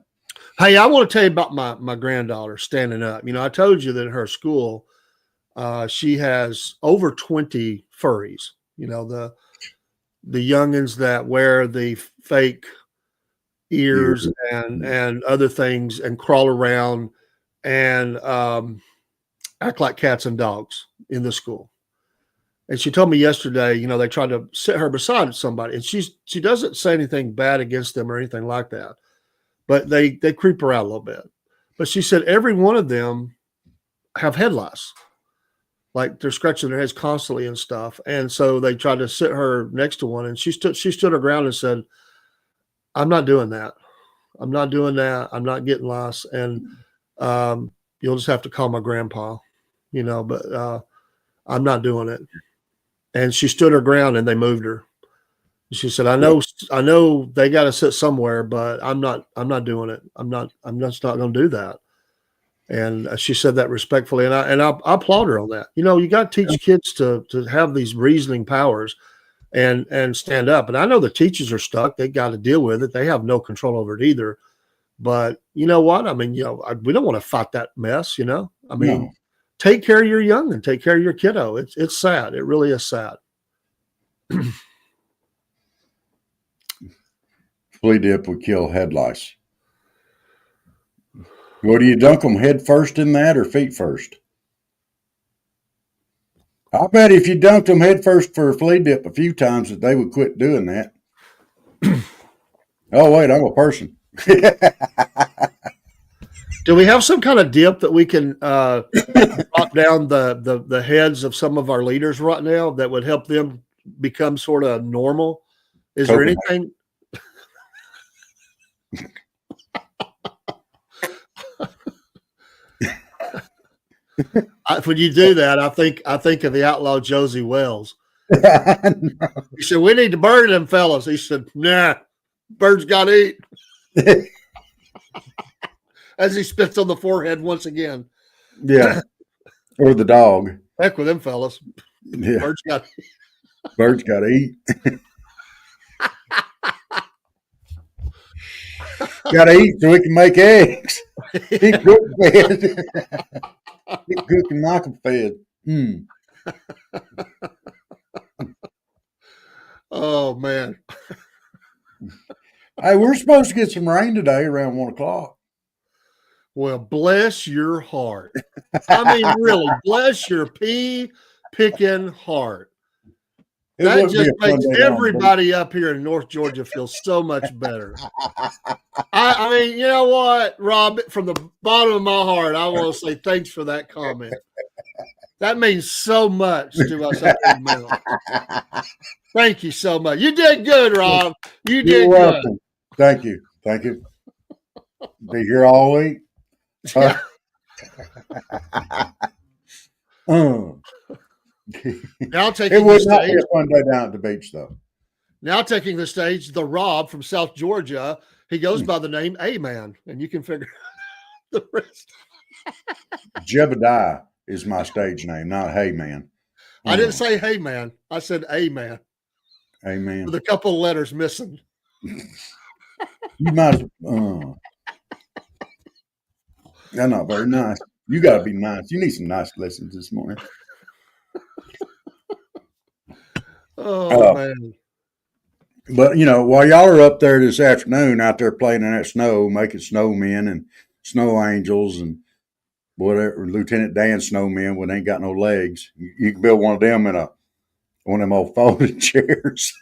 [SPEAKER 3] Hey, I want to tell you about my granddaughter standing up. I told you that in her school, she has over 20 furries. The youngins that wear the fake ears and other things and crawl around and act like cats and dogs in the school. And she told me yesterday, they tried to sit her beside somebody, and she doesn't say anything bad against them or anything like that, but they creep her out a little bit. But she said every one of them have head lice. like they're scratching their heads constantly and stuff. And so they tried to sit her next to one, and she stood her ground and said, "I'm not doing that. I'm not doing that. I'm not getting lost. And you'll just have to call my grandpa, but I'm not doing it." And she stood her ground, and they moved her. She said, I know they got to sit somewhere, but I'm not doing it. I'm just not going to do that. And she said that respectfully. And I applaud her on that. You got to teach kids to have these reasoning powers and stand up. And I know the teachers are stuck. They got to deal with it. They have no control over it either. But you know what? I mean, we don't want to fight that mess,
[SPEAKER 2] No.
[SPEAKER 3] Take care of your young and take care of your kiddo. It's sad. It really is sad.
[SPEAKER 2] Flea dip would kill head lice. Well, do you dunk them head first in that or feet first? I bet if you dunked them head first for a flea dip a few times that they would quit doing that. Oh, wait, I'm a person.
[SPEAKER 3] Do we have some kind of dip that we can drop down the heads of some of our leaders right now that would help them become sort of normal? Is there anything? When you do that, I think of the outlaw Josie Wells. He said, "We need to burn them fellas." He said, "Nah, birds got to eat." As he spits on the forehead once again.
[SPEAKER 2] Yeah. Or the dog.
[SPEAKER 3] Heck with them fellas.
[SPEAKER 2] Yeah.
[SPEAKER 3] Birds got
[SPEAKER 2] to eat. Got to eat so we can make eggs. Keep cooking fed. Keep cooking like them fed.
[SPEAKER 3] Oh, man.
[SPEAKER 2] Hey, we're supposed to get some rain today around 1 o'clock.
[SPEAKER 3] Well, bless your heart. I mean, really, bless your pea-picking heart. That just makes everybody up here in North Georgia feel so much better. I mean, you know what, Rob, from the bottom of my heart, I want to say thanks for that comment. That means so much to us up in the mountains. Thank you so much. You did good, Rob. You did good.
[SPEAKER 2] Thank you. Be here all week.
[SPEAKER 3] Yeah. Now taking
[SPEAKER 2] it would
[SPEAKER 3] the
[SPEAKER 2] not
[SPEAKER 3] stage,
[SPEAKER 2] be a fun day down at the beach, though.
[SPEAKER 3] Now taking the stage, the Rob from South Georgia. He goes by the name A-Man, and you can figure out the rest.
[SPEAKER 2] Jebediah is my stage name, not Hey Man.
[SPEAKER 3] I didn't say Hey Man. I said A-Man.
[SPEAKER 2] Amen.
[SPEAKER 3] With a couple of letters missing.
[SPEAKER 2] You might. That's not very nice. You got to be nice. You need some nice lessons this morning.
[SPEAKER 3] Oh, man.
[SPEAKER 2] But, while y'all are up there this afternoon, out there playing in that snow, making snowmen and snow angels and whatever, Lieutenant Dan snowmen when they ain't got no legs, you can build one of them in one of them old folding chairs.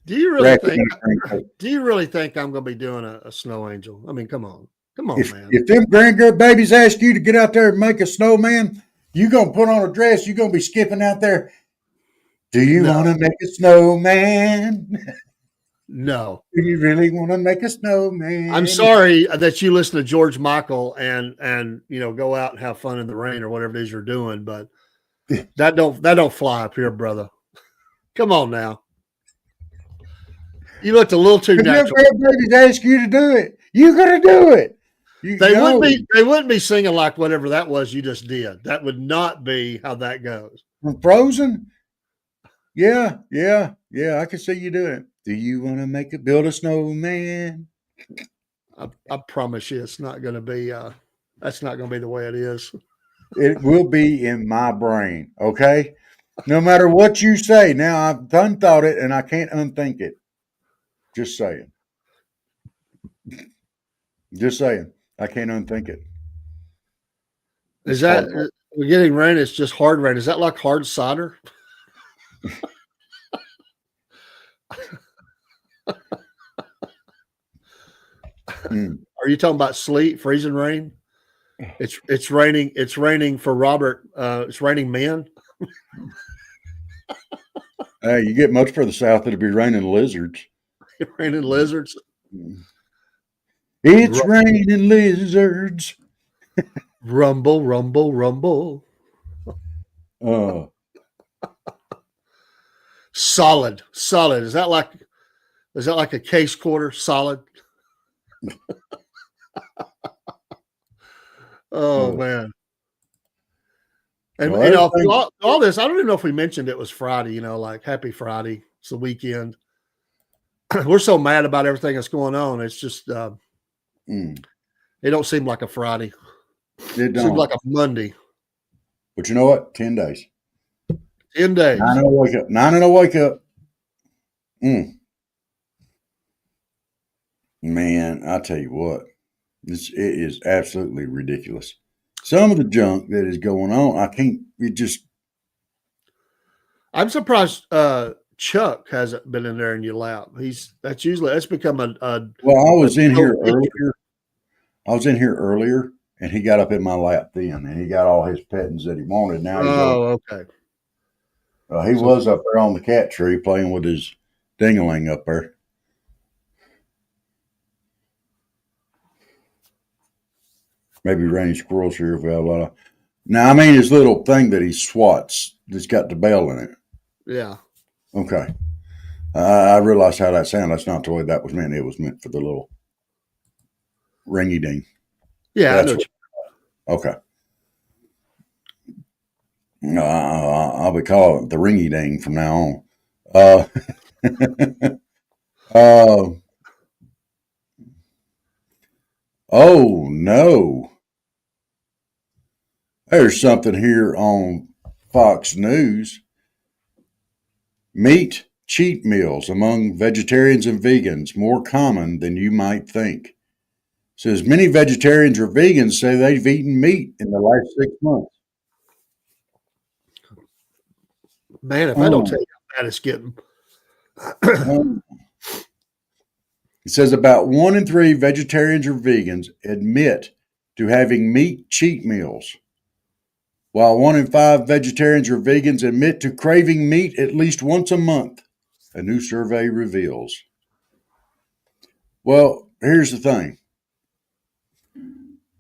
[SPEAKER 3] Do you really think I'm going to be doing a snow angel? I mean, come on, man.
[SPEAKER 2] If them grandgirl babies ask you to get out there and make a snowman, you going to put on a dress, you're going to be skipping out there. Do you want to make a snowman?
[SPEAKER 3] No.
[SPEAKER 2] Do you really want to make a snowman?
[SPEAKER 3] I'm sorry that you listen to George Michael and go out and have fun in the rain or whatever it is you're doing, but that don't fly up here, brother. Come on now. You looked a little too natural.
[SPEAKER 2] If babies ask you to do it, you got to do it.
[SPEAKER 3] They wouldn't be singing like whatever that was you just did. That would not be how that goes.
[SPEAKER 2] From Frozen? Yeah. I can see you doing it. Do you want to build a snowman?
[SPEAKER 3] I promise you, it's not going to be. That's not going to be the way it is.
[SPEAKER 2] It will be in my brain. Okay. No matter what you say. Now I've unthought it and I can't unthink it. Just saying. I can't unthink it.
[SPEAKER 3] Is that we're getting rain? It's just hard rain. Is that like hard cider? Are you talking about sleet, freezing rain? It's raining. It's raining for Robert. It's raining men.
[SPEAKER 2] Hey, you get much further south, it'll be raining lizards.
[SPEAKER 3] Raining lizards.
[SPEAKER 2] It's raining lizards.
[SPEAKER 3] Rumble, rumble, rumble. Solid. Is that like a case quarter? Solid. Oh man. And well, all this, I don't even know if we mentioned it was Friday, like happy Friday. It's the weekend. We're so mad about everything that's going on. It's just it don't seem like a Friday. It seems like a Monday.
[SPEAKER 2] But you know what? 10 days.
[SPEAKER 3] 10 days.
[SPEAKER 2] 9 and a wake up. 9 and a wake up. Man, I tell you what, it is absolutely ridiculous. Some of the junk that is going on,
[SPEAKER 3] I'm surprised Chuck hasn't been in there in your lap. That's become a
[SPEAKER 2] well, I was in here earlier and he got up in my lap then and he got all his pettings that he wanted. Now
[SPEAKER 3] okay.
[SPEAKER 2] He was up there on the cat tree playing with his ding-a-ling up there. Maybe rainy squirrels here if we have a lot of. Now, I mean his little thing that he swats that's got the bell in it.
[SPEAKER 3] Yeah.
[SPEAKER 2] Okay. I realized how that sounded. That's not the way that was meant. It was meant for the little ringy ding.
[SPEAKER 3] Yeah, I know.
[SPEAKER 2] Okay. I'll be calling it the ringy ding from now on. Oh no. There's something here on Fox News. Meat cheat meals among vegetarians and vegans more common than you might think. It says many vegetarians or vegans say they've eaten meat in the last 6 months.
[SPEAKER 3] Man, if I don't tell you how bad it's getting.
[SPEAKER 2] It says about 1 in 3 vegetarians or vegans admit to having meat cheat meals, while 1 in 5 vegetarians or vegans admit to craving meat at least once a month, a new survey reveals. Well, here's the thing.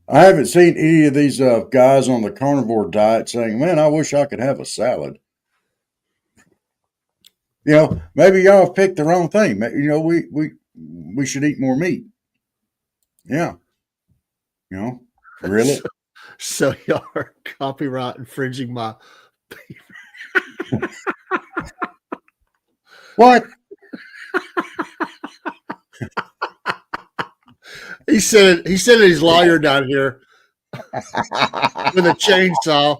[SPEAKER 2] I haven't seen any of these guys on the carnivore diet saying, man, I wish I could have a salad. Maybe y'all have picked the wrong thing. We should eat more meat. Yeah. Really?
[SPEAKER 3] So y'all are copyright infringing my.
[SPEAKER 2] What?
[SPEAKER 3] He said his lawyer down here with a chainsaw.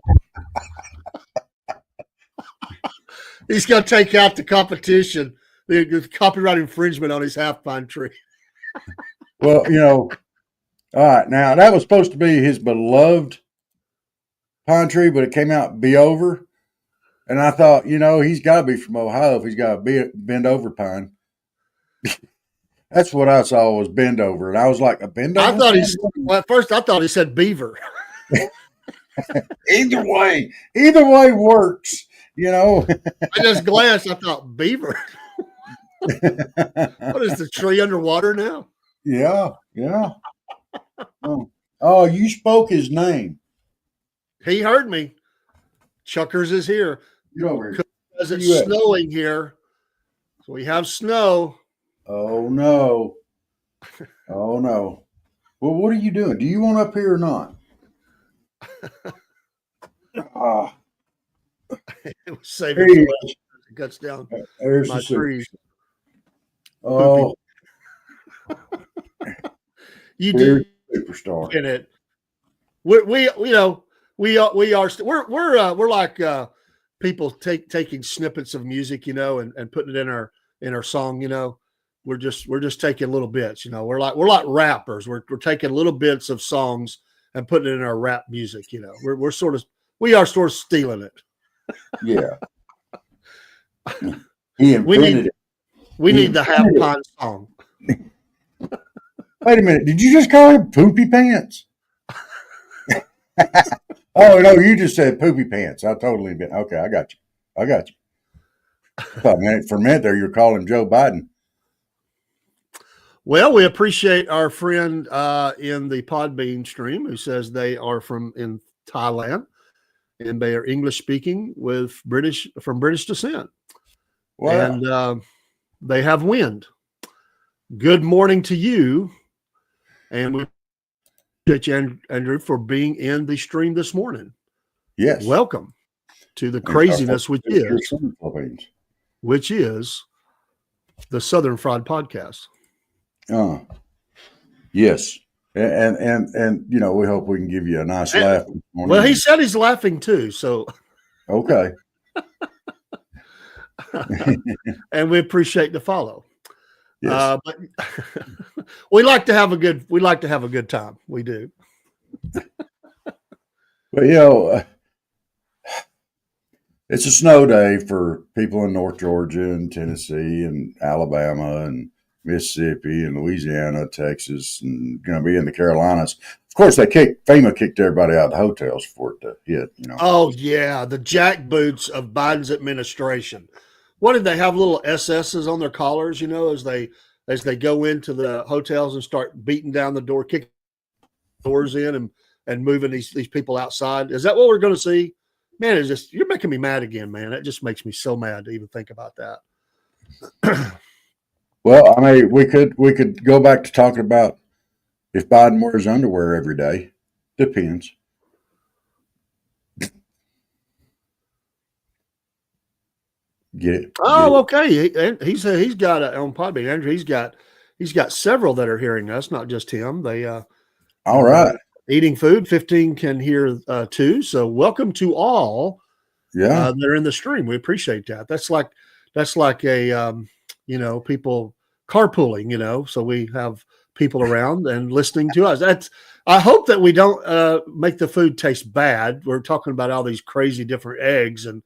[SPEAKER 3] He's going to take out the competition, the copyright infringement on his half pine tree.
[SPEAKER 2] Well, all right. Now, that was supposed to be his beloved pine tree, but it came out be over. And I thought, he's got to be from Ohio if he's got a bend over pine. That's what I saw was bend over. And I was like, a bend over?
[SPEAKER 3] At first I thought he said beaver.
[SPEAKER 2] Either way works.
[SPEAKER 3] I just glanced. I thought beaver. What is the tree underwater now?
[SPEAKER 2] Yeah. Oh, you spoke his name.
[SPEAKER 3] He heard me. Chuckers is here.
[SPEAKER 2] Get over here.
[SPEAKER 3] Because it's snowing here. So we have snow.
[SPEAKER 2] Oh no. Well, what are you doing? Do you want up here or not?
[SPEAKER 3] It was saving it cuts down
[SPEAKER 2] There's
[SPEAKER 3] my trees.
[SPEAKER 2] Oh,
[SPEAKER 3] you do
[SPEAKER 2] superstar
[SPEAKER 3] in it. We we're like people taking snippets of music, and putting it in our song. We're just taking little bits. We're like rappers. We're taking little bits of songs and putting it in our rap music. We are sort of stealing it.
[SPEAKER 2] Yeah. He invented it.
[SPEAKER 3] We need the half pine song.
[SPEAKER 2] Wait a minute. Did you just call him Poopy Pants? Oh no, you just said poopy pants. I totally been okay. I got you. I got you. For a minute there, you're calling Joe Biden.
[SPEAKER 3] Well, we appreciate our friend in the Podbean stream who says they are in Thailand and they are English speaking with British descent.
[SPEAKER 2] Wow.
[SPEAKER 3] And they have wind. Good morning to you. And we appreciate you, Andrew, for being in the stream this morning.
[SPEAKER 2] Yes.
[SPEAKER 3] Welcome to the craziness, which is the Southern Fried Podcast.
[SPEAKER 2] Yes. And you know, we hope we can give you a nice laugh this morning.
[SPEAKER 3] Well, he said he's laughing too, so
[SPEAKER 2] okay.
[SPEAKER 3] And we appreciate the follow.
[SPEAKER 2] Yes.
[SPEAKER 3] But we like to have a good time. We do.
[SPEAKER 2] But you know, it's a snow day for people in North Georgia and Tennessee and Alabama and Mississippi and Louisiana, Texas, and going to be in the Carolinas. Of course, FEMA kicked everybody out of the hotels for it to hit. You know.
[SPEAKER 3] Oh yeah, the jackboots of Biden's administration. What did they have? Little SS's on their collars, you know, as they go into the hotels and start beating down the door, kicking doors in, and moving these people outside. Is that what we're going to see? Man, you're making me mad again, man. It just makes me so mad to even think about that.
[SPEAKER 2] Well, I mean, we could go back to talking about if Biden wears underwear every day. Depends. Get it?
[SPEAKER 3] Oh, okay. He's got on Podbean, Andrew. He's got several that are hearing us, not just him. They
[SPEAKER 2] all right.
[SPEAKER 3] Eating food. 15 can hear too. So welcome to all.
[SPEAKER 2] Yeah,
[SPEAKER 3] that are in the stream. We appreciate that. That's like a people carpooling. So we have people around and listening to us. I hope that we don't make the food taste bad. We're talking about all these crazy different eggs and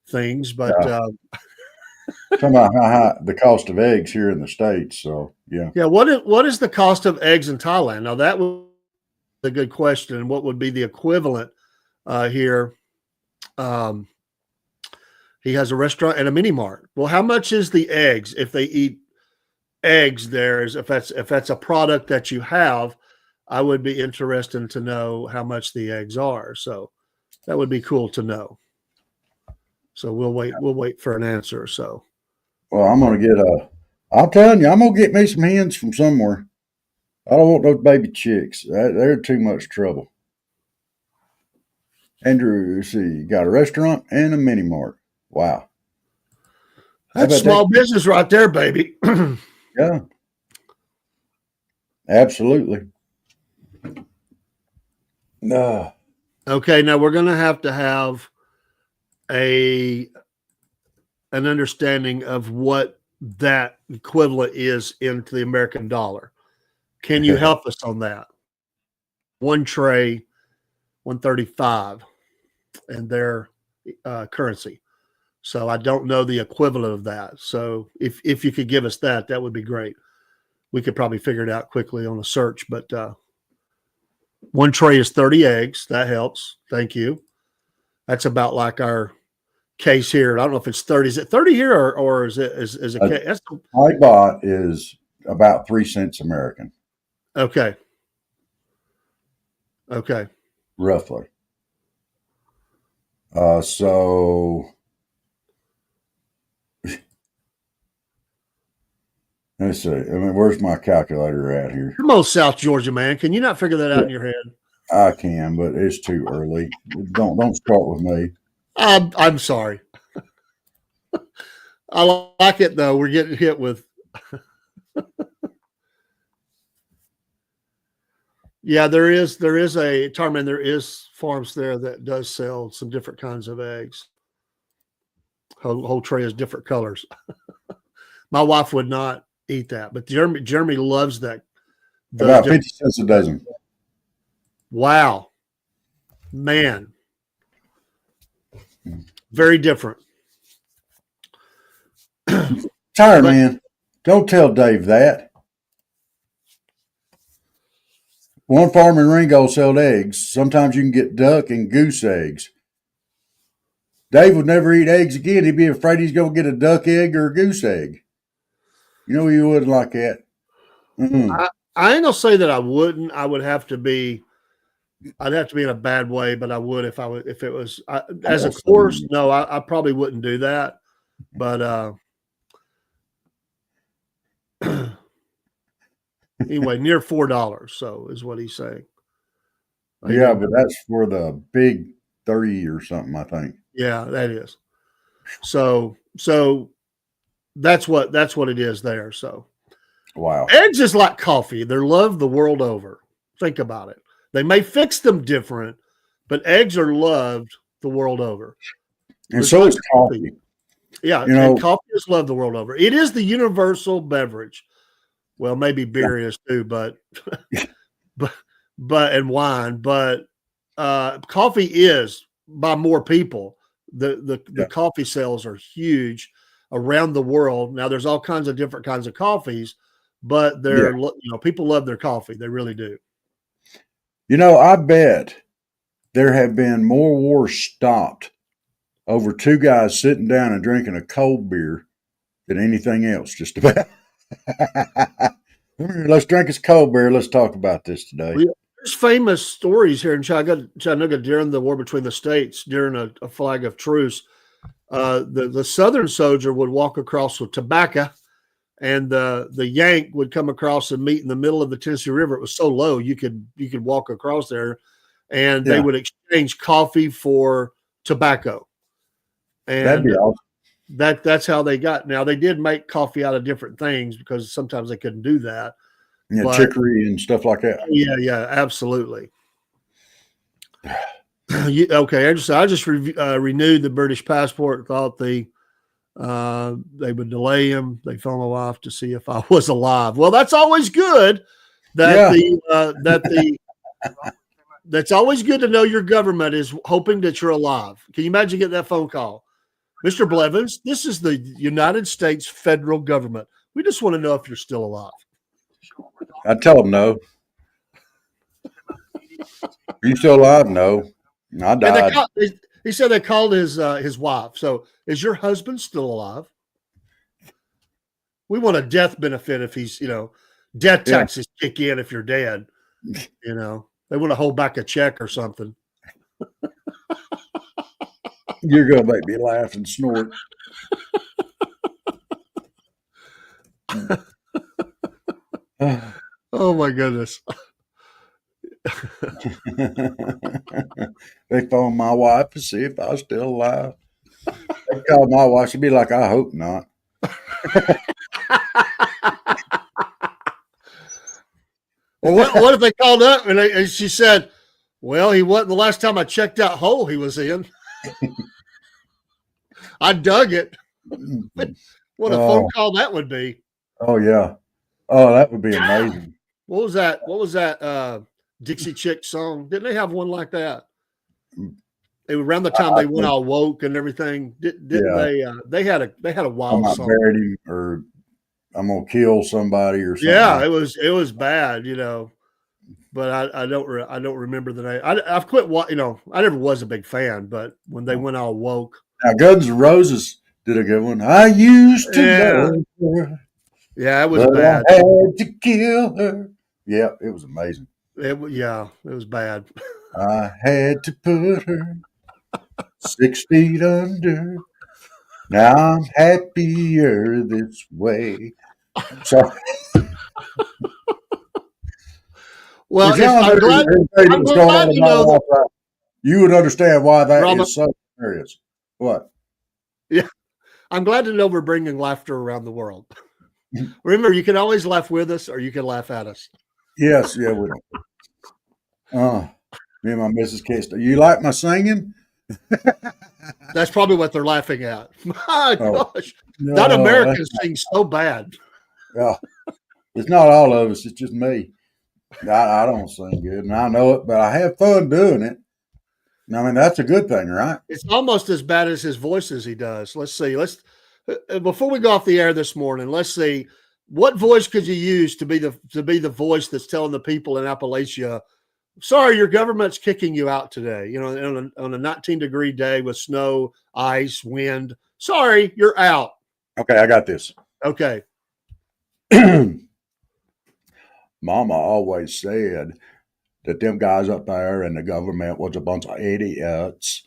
[SPEAKER 3] things, but
[SPEAKER 2] talking about how high the cost of eggs here in the States. So yeah.
[SPEAKER 3] What is the cost of eggs in Thailand? Now that was a good question. What would be the equivalent here? He has a restaurant and a mini mart. Well, how much is the eggs if they eat eggs there? If that's a product that you have, I would be interested to know how much the eggs are. So that would be cool to know. So we'll wait for an answer. So
[SPEAKER 2] well, I'm telling you, I'm gonna get me some hens from somewhere. I don't want those baby chicks. They're too much trouble. Andrew, see, you got a restaurant and a mini mart. Wow.
[SPEAKER 3] That's small business right there, baby.
[SPEAKER 2] Yeah. Absolutely. No.
[SPEAKER 3] Okay, now we're going to have an understanding of what that equivalent is into the American dollar. Can you help us on that? One tray, 135, and their currency. So I don't know the equivalent of that. So if you could give us that would be great. We could probably figure it out quickly on a search, but one tray is 30 eggs. That helps. Thank you. That's about like our case here. I don't know if it's 30. Is it 30 here or is it is a case?
[SPEAKER 2] I bought is about 3 cents American.
[SPEAKER 3] Okay.
[SPEAKER 2] Roughly. So let's see. I mean, where's my calculator at here?
[SPEAKER 3] Come on, South Georgia, man. Can you not figure that out in your head?
[SPEAKER 2] I can, but it's too early. Don't start with me.
[SPEAKER 3] I'm sorry. I like it though. We're getting hit with. Yeah, there is Tarman. There is farms there that does sell some different kinds of eggs. Whole tray is different colors. My wife would not eat that, but Jeremy loves that.
[SPEAKER 2] About 50 cents a dozen.
[SPEAKER 3] Wow, man, very different.
[SPEAKER 2] Tired man, don't tell Dave that. one farm in Ringo sold eggs. Sometimes you can get duck and goose eggs. Dave would never eat eggs again. He'd be afraid he's going to get a duck egg or a goose egg. You know, you wouldn't like that.
[SPEAKER 3] I ain't gonna say that I wouldn't. I would have to be. I'd have to be in a bad way, but I would if it was as a course. No, I probably wouldn't do that. But anyway, near $4. So is what he's saying.
[SPEAKER 2] Yeah, but that's for the big 30 or something, I think.
[SPEAKER 3] Yeah, that is. So that's what it is there. So
[SPEAKER 2] wow,
[SPEAKER 3] eggs is like coffee. They're loved the world over. Think about it. They may fix them different, but eggs are loved the world over.
[SPEAKER 2] And so is coffee.
[SPEAKER 3] Yeah, and coffee is loved the world over. It is the universal beverage. Well, maybe beer is too, but and wine, but coffee is by more people. The coffee sales are huge around the world. Now there's all kinds of different kinds of coffees, but people love their coffee. They really do.
[SPEAKER 2] I bet there have been more wars stopped over two guys sitting down and drinking a cold beer than anything else, just about. Let's drink this cold beer. Let's talk about this today.
[SPEAKER 3] There's famous stories here in Chattanooga during the war between the states, during a flag of truce. The Southern soldier would walk across with tobacco, and the Yank would come across and meet in the middle of the Tennessee River. It was so low you could walk across there, and they would exchange coffee for tobacco. And
[SPEAKER 2] that'd be awesome.
[SPEAKER 3] That's how they got. Now they did make coffee out of different things because sometimes they couldn't do that.
[SPEAKER 2] Yeah, chicory and stuff like that.
[SPEAKER 3] Yeah, absolutely. Okay, Anderson, I just renewed the British passport. Thought they would delay him. They phoned my wife to see if I was alive. Well, that's always good. That's always good to know your government is hoping that you're alive. Can you imagine getting that phone call? Mr. Blevins, this is the United States federal government. We just want to know if you're still alive.
[SPEAKER 2] I tell them no. Are you still alive? No. I died.
[SPEAKER 3] He said they called his wife. So is your husband still alive? We want a death benefit if he's, death taxes kick in if you're dead. They want to hold back a check or something.
[SPEAKER 2] You're going to make me laugh and snort.
[SPEAKER 3] Oh, my goodness.
[SPEAKER 2] They phoned my wife to see if I was still alive. They called my wife. She'd be like, I hope not.
[SPEAKER 3] Well, what if they called up and she said, well, he wasn't the last time I checked that hole he was in. I dug it. What a phone call that would be.
[SPEAKER 2] Oh, yeah. Oh, that would be amazing.
[SPEAKER 3] What was that Dixie Chick song? Didn't they have one like that? It was around the time they went all woke and everything. Didn't they? They had a wild song.
[SPEAKER 2] Buried him, or I'm gonna kill somebody or something.
[SPEAKER 3] Yeah, it was bad, But I don't remember the name. I've quit. I never was a big fan, but when they went all woke.
[SPEAKER 2] Now, Guns N' Roses did a good one. I used to love her.
[SPEAKER 3] Yeah, it was bad.
[SPEAKER 2] I had to kill her. Yeah, it was amazing.
[SPEAKER 3] It was bad.
[SPEAKER 2] I had to put her 6 feet under. Now I'm happier this way. So,
[SPEAKER 3] well, I'm glad
[SPEAKER 2] you would understand why that is so serious. What?
[SPEAKER 3] Yeah, I'm glad to know we're bringing laughter around the world. Remember, you can always laugh with us, or you can laugh at us.
[SPEAKER 2] Yes, yeah, we don't. Me and my Mrs. Case. You like my singing?
[SPEAKER 3] That's probably what they're laughing at. My gosh, that Americans sing so bad.
[SPEAKER 2] Yeah, it's not all of us. It's just me. I don't sing good, and I know it, but I have fun doing it. I mean, that's a good thing, right?
[SPEAKER 3] It's almost as bad as his voice as he does. Let's see. Before we go off the air this morning, let's see. What voice could you use to be the voice that's telling the people in Appalachia, sorry, your government's kicking you out today, you know, on a 19-degree day with snow, ice, wind. Sorry, you're out.
[SPEAKER 2] Okay, I got this.
[SPEAKER 3] Okay.
[SPEAKER 2] Mama always said that them guys up there in the government was a bunch of idiots,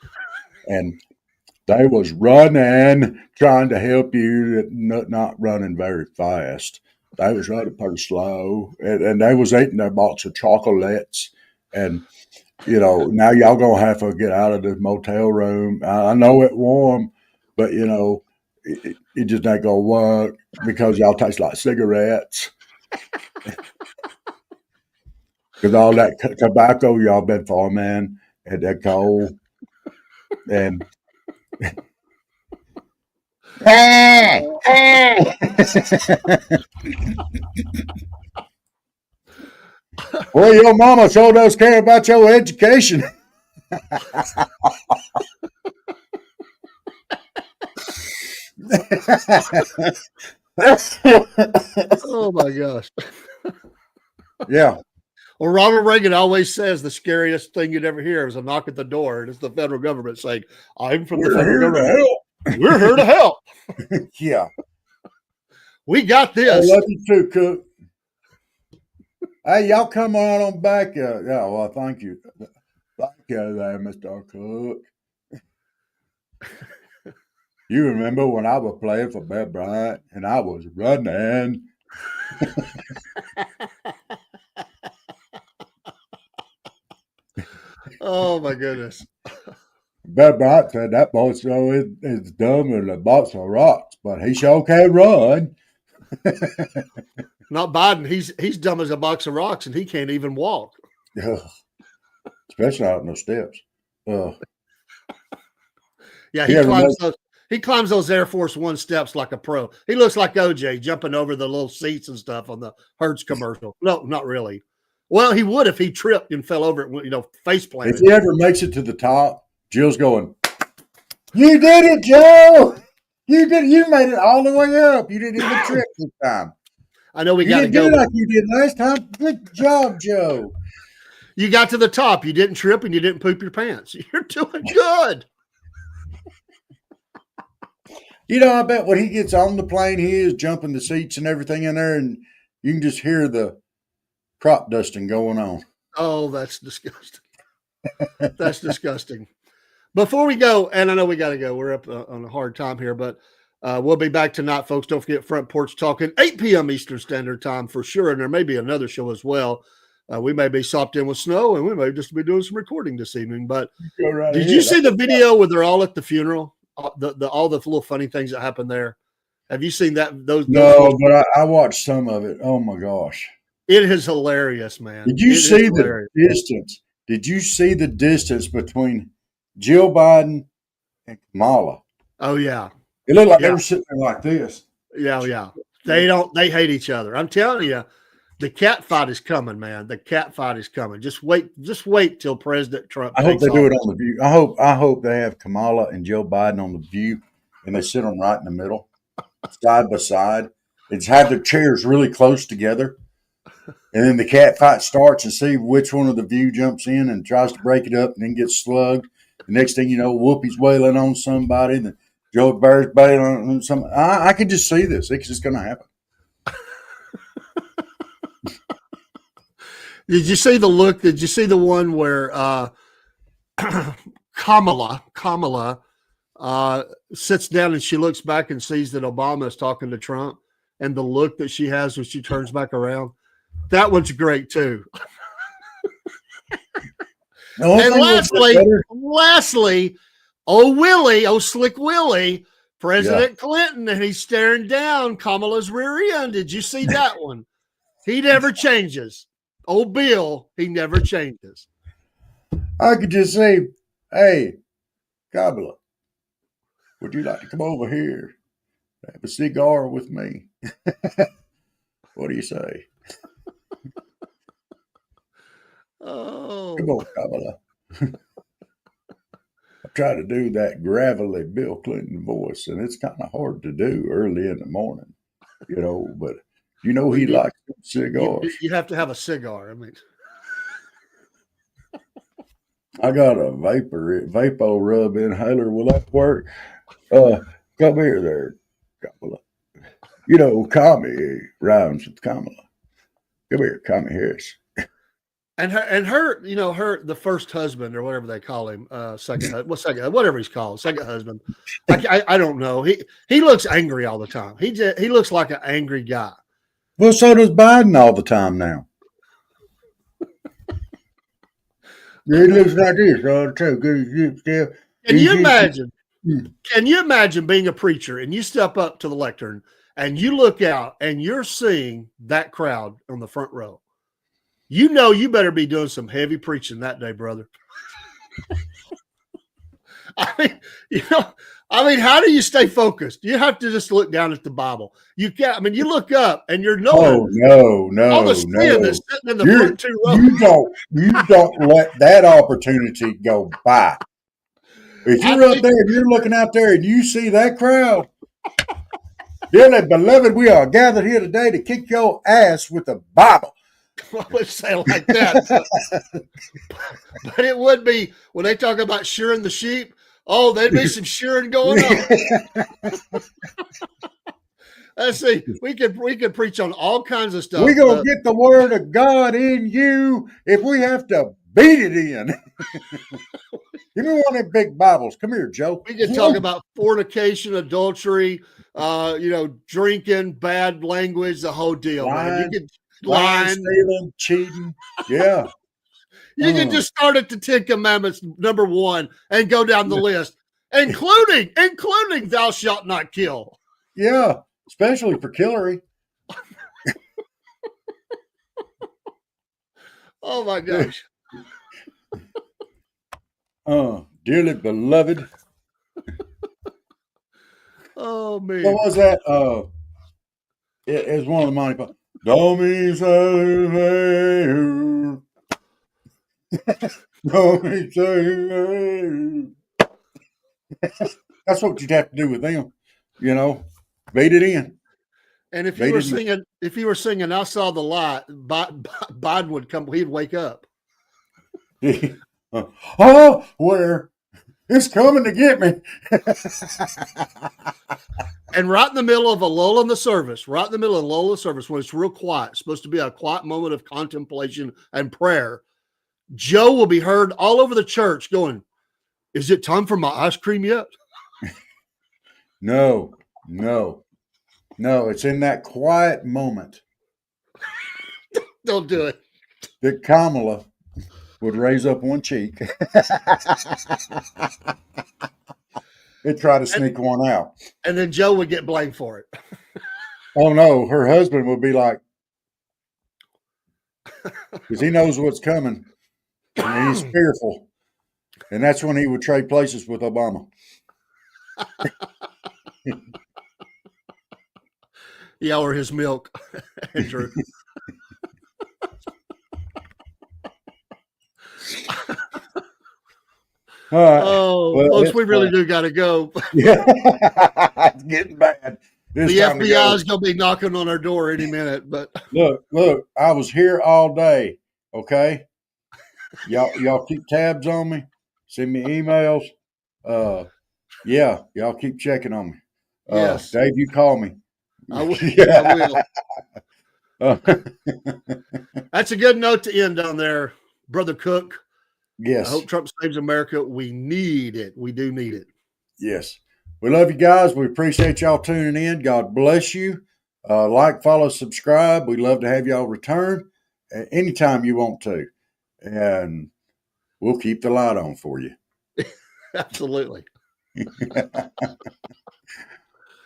[SPEAKER 2] and they was running, trying to help you, not running very fast. They was running pretty slow, and they was eating their box of chocolates. And, you know, now y'all going to have to get out of the motel room. I know it's warm, but, you know, it just ain't going to work because y'all taste like cigarettes. Because all that tobacco y'all been farming and that coal. And well, your mama sure does care about your education.
[SPEAKER 3] Oh my gosh.
[SPEAKER 2] Yeah.
[SPEAKER 3] Well, Ronald Reagan always says the scariest thing you'd ever hear is a knock at the door, and it's the federal government saying, I'm from the federal government. We're here to help.
[SPEAKER 2] Yeah.
[SPEAKER 3] We got
[SPEAKER 2] I
[SPEAKER 3] this.
[SPEAKER 2] love you too, Cook. Hey, y'all come on back. Yeah, well, thank you. Thank you there, Mr. Cook. You remember when I was playing for Bear Bryant and I was running?
[SPEAKER 3] Oh my goodness.
[SPEAKER 2] Bear Bryant said that boy so is dumb as a box of rocks, but he sure can run.
[SPEAKER 3] Not Biden. He's dumb as a box of rocks, and he can't even walk.
[SPEAKER 2] Especially out on those steps.
[SPEAKER 3] Yeah, he climbs those Air Force One steps like a pro. He looks like OJ jumping over the little seats and stuff on the Hertz commercial. No, not really. Well, he would if he tripped and fell over it, you know, face planted.
[SPEAKER 2] If he ever makes it to the top, Jill's going, "You did it, Joe! You did. You made it all the way up. You didn't even trip this time.
[SPEAKER 3] I know we
[SPEAKER 2] You
[SPEAKER 3] got to
[SPEAKER 2] didn't
[SPEAKER 3] go.
[SPEAKER 2] do like you did last time. Good job, Joe.
[SPEAKER 3] You got to the top. You didn't trip and you didn't poop your pants. You're doing good."
[SPEAKER 2] You know, I bet when he gets on the plane, he is jumping the seats and everything in there, and you can just hear the crop dusting going on.
[SPEAKER 3] Oh, that's disgusting. That's disgusting. Before we go, and I know we got to go, we're up on a hard time here, but we'll be back tonight, folks. Don't forget Front Porch Talking, 8 p.m. Eastern Standard Time for sure. And there may be another show as well. We may be sopped in with snow, and we may just be doing some recording this evening. But did you see the video where they're all at the funeral? All the little funny things that happened there. Have you seen that?
[SPEAKER 2] No, but I watched some of it. Oh my gosh,
[SPEAKER 3] it is hilarious, man.
[SPEAKER 2] Did you see the distance? Did you see the distance between Jill Biden and Kamala?
[SPEAKER 3] Oh yeah,
[SPEAKER 2] it looked like they were sitting there like this.
[SPEAKER 3] Yeah. They hate each other. I'm telling you, the cat fight is coming, man. The cat fight is coming. Just wait till President Trump.
[SPEAKER 2] I hope they do it on The View. I hope they have Kamala and Joe Biden on The View, and they sit them right in the middle, side by side. It's have their chairs really close together, and then the cat fight starts, and see which one of The View jumps in and tries to break it up, and then gets slugged. The next thing you know, Whoopi's wailing on somebody, and then Joe Bear's wailing on somebody. I can just see this. It's just going to happen.
[SPEAKER 3] Did you see the look? Did you see the one where Kamala sits down and she looks back and sees that Obama is talking to Trump, and the look that she has when she turns back around? That one's great too. And lastly, Slick Willie, President Clinton, and he's staring down Kamala's rear end. Did you see that one? He never changes. Old Bill, he never changes.
[SPEAKER 2] I could just say, "Hey, Kamala, would you like to come over here, have a cigar with me?" What do you say?
[SPEAKER 3] Oh,
[SPEAKER 2] come on, Kamala. I try to do that gravelly Bill Clinton voice, and it's kind of hard to do early in the morning, you know. But You know he likes cigars.
[SPEAKER 3] You have to have a cigar. I mean,
[SPEAKER 2] I got a Vapo rub inhaler. Will that work? Come here there, Kamala. You know, Kami rhymes with Kamala. Come here, Kami Harris.
[SPEAKER 3] and her, you know, the first husband or whatever they call him, whatever he's called, second husband. I don't know. He looks angry all the time. He looks like an angry guy.
[SPEAKER 2] Well, so does Biden all the time now. He looks like this all the time.
[SPEAKER 3] Can you imagine? Can you imagine being a preacher and you step up to the lectern and you look out and you're seeing that crowd on the front row? You know you better be doing some heavy preaching that day, brother. I mean, how do you stay focused? You have to just look down at the Bible. You can't. I mean, you look up and you're knowing.
[SPEAKER 2] Oh no,
[SPEAKER 3] all the sin that's sitting in the front two rows.
[SPEAKER 2] You don't let that opportunity go by. If you're up there and you're looking out there and you see that crowd, dearly beloved, we are gathered here today to kick your ass with the Bible.
[SPEAKER 3] I would say it like that, but it would be when they talk about shearing the sheep. Oh, there'd be some shearing going on. Let's see. We could preach on all kinds of stuff.
[SPEAKER 2] We're gonna get the word of God in you if we have to beat it in. Give me one of them big Bibles. Come here, Joe.
[SPEAKER 3] We could talk about fornication, adultery, drinking, bad language, the whole deal. Man. You could lying,
[SPEAKER 2] stealing, cheating. Yeah.
[SPEAKER 3] You can just start at the 10 Commandments, number 1, and go down the list, including thou shalt not kill.
[SPEAKER 2] Yeah, especially for Hillary.
[SPEAKER 3] Oh my gosh.
[SPEAKER 2] Dearly beloved.
[SPEAKER 3] Oh man.
[SPEAKER 2] What was that? It was one of the Monty Python. That's what you'd have to do with them, you know. Beat it in.
[SPEAKER 3] And if you were singing "I Saw the Light," Biden would come. He'd wake up.
[SPEAKER 2] Where it's coming to get me.
[SPEAKER 3] And right in the middle of a lull in the service, when it's real quiet, it's supposed to be a quiet moment of contemplation and prayer, Joe will be heard all over the church going, "Is it time for my ice cream yet?"
[SPEAKER 2] No. It's in that quiet moment.
[SPEAKER 3] Don't do it.
[SPEAKER 2] That Kamala would raise up one cheek and try to sneak one out.
[SPEAKER 3] And then Joe would get blamed for it.
[SPEAKER 2] Oh no, her husband would be like, because he knows what's coming and he's fearful. And that's when he would trade places with Obama.
[SPEAKER 3] Yeah, or his milk, Andrew.
[SPEAKER 2] All right.
[SPEAKER 3] Oh, well, folks, we really do got to go.
[SPEAKER 2] Yeah, it's getting bad.
[SPEAKER 3] The FBI is going to be knocking on our door any minute. But
[SPEAKER 2] look, I was here all day. Okay, y'all keep tabs on me. Send me emails. Yeah, y'all keep checking on me.
[SPEAKER 3] Yes,
[SPEAKER 2] Dave, you call me.
[SPEAKER 3] I will. Yeah. I will. That's a good note to end on there, Brother Cook.
[SPEAKER 2] Yes.
[SPEAKER 3] I hope Trump saves America. We need it. We do need it.
[SPEAKER 2] Yes. We love you guys. We appreciate y'all tuning in. God bless you. Like, follow, subscribe. We'd love to have y'all return anytime you want to. And we'll keep the light on for you.
[SPEAKER 3] Absolutely.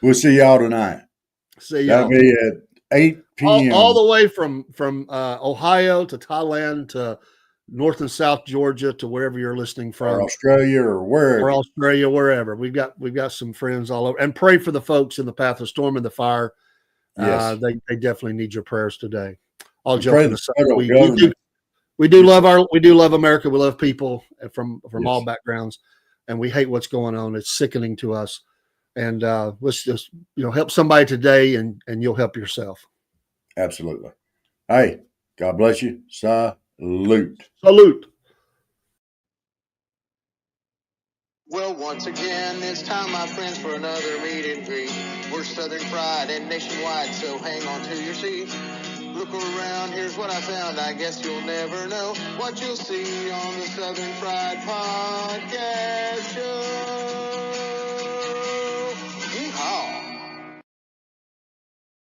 [SPEAKER 2] We'll see y'all tonight.
[SPEAKER 3] See y'all.
[SPEAKER 2] That'll be at 8 p.m.
[SPEAKER 3] All the way from Ohio to Thailand to North and South Georgia to wherever you're listening from,
[SPEAKER 2] or Australia or wherever.
[SPEAKER 3] We've got some friends all over. And pray for the folks in the path of storm and the fire.
[SPEAKER 2] Yes.
[SPEAKER 3] They definitely need your prayers today. All
[SPEAKER 2] And
[SPEAKER 3] joking aside, we do love America. We love people from
[SPEAKER 2] Yes.
[SPEAKER 3] all backgrounds, and we hate what's going on. It's sickening to us. And let's just help somebody today, and you'll help yourself.
[SPEAKER 2] Absolutely. Hey, God bless you. Salute.
[SPEAKER 3] Salute.
[SPEAKER 1] Well, once again, it's time, my friends, for another meet and greet. We're Southern Fried and nationwide, so hang on to your seat. Look around, here's what I found. I guess you'll never know what you'll see on the Southern Fried Podcast Show.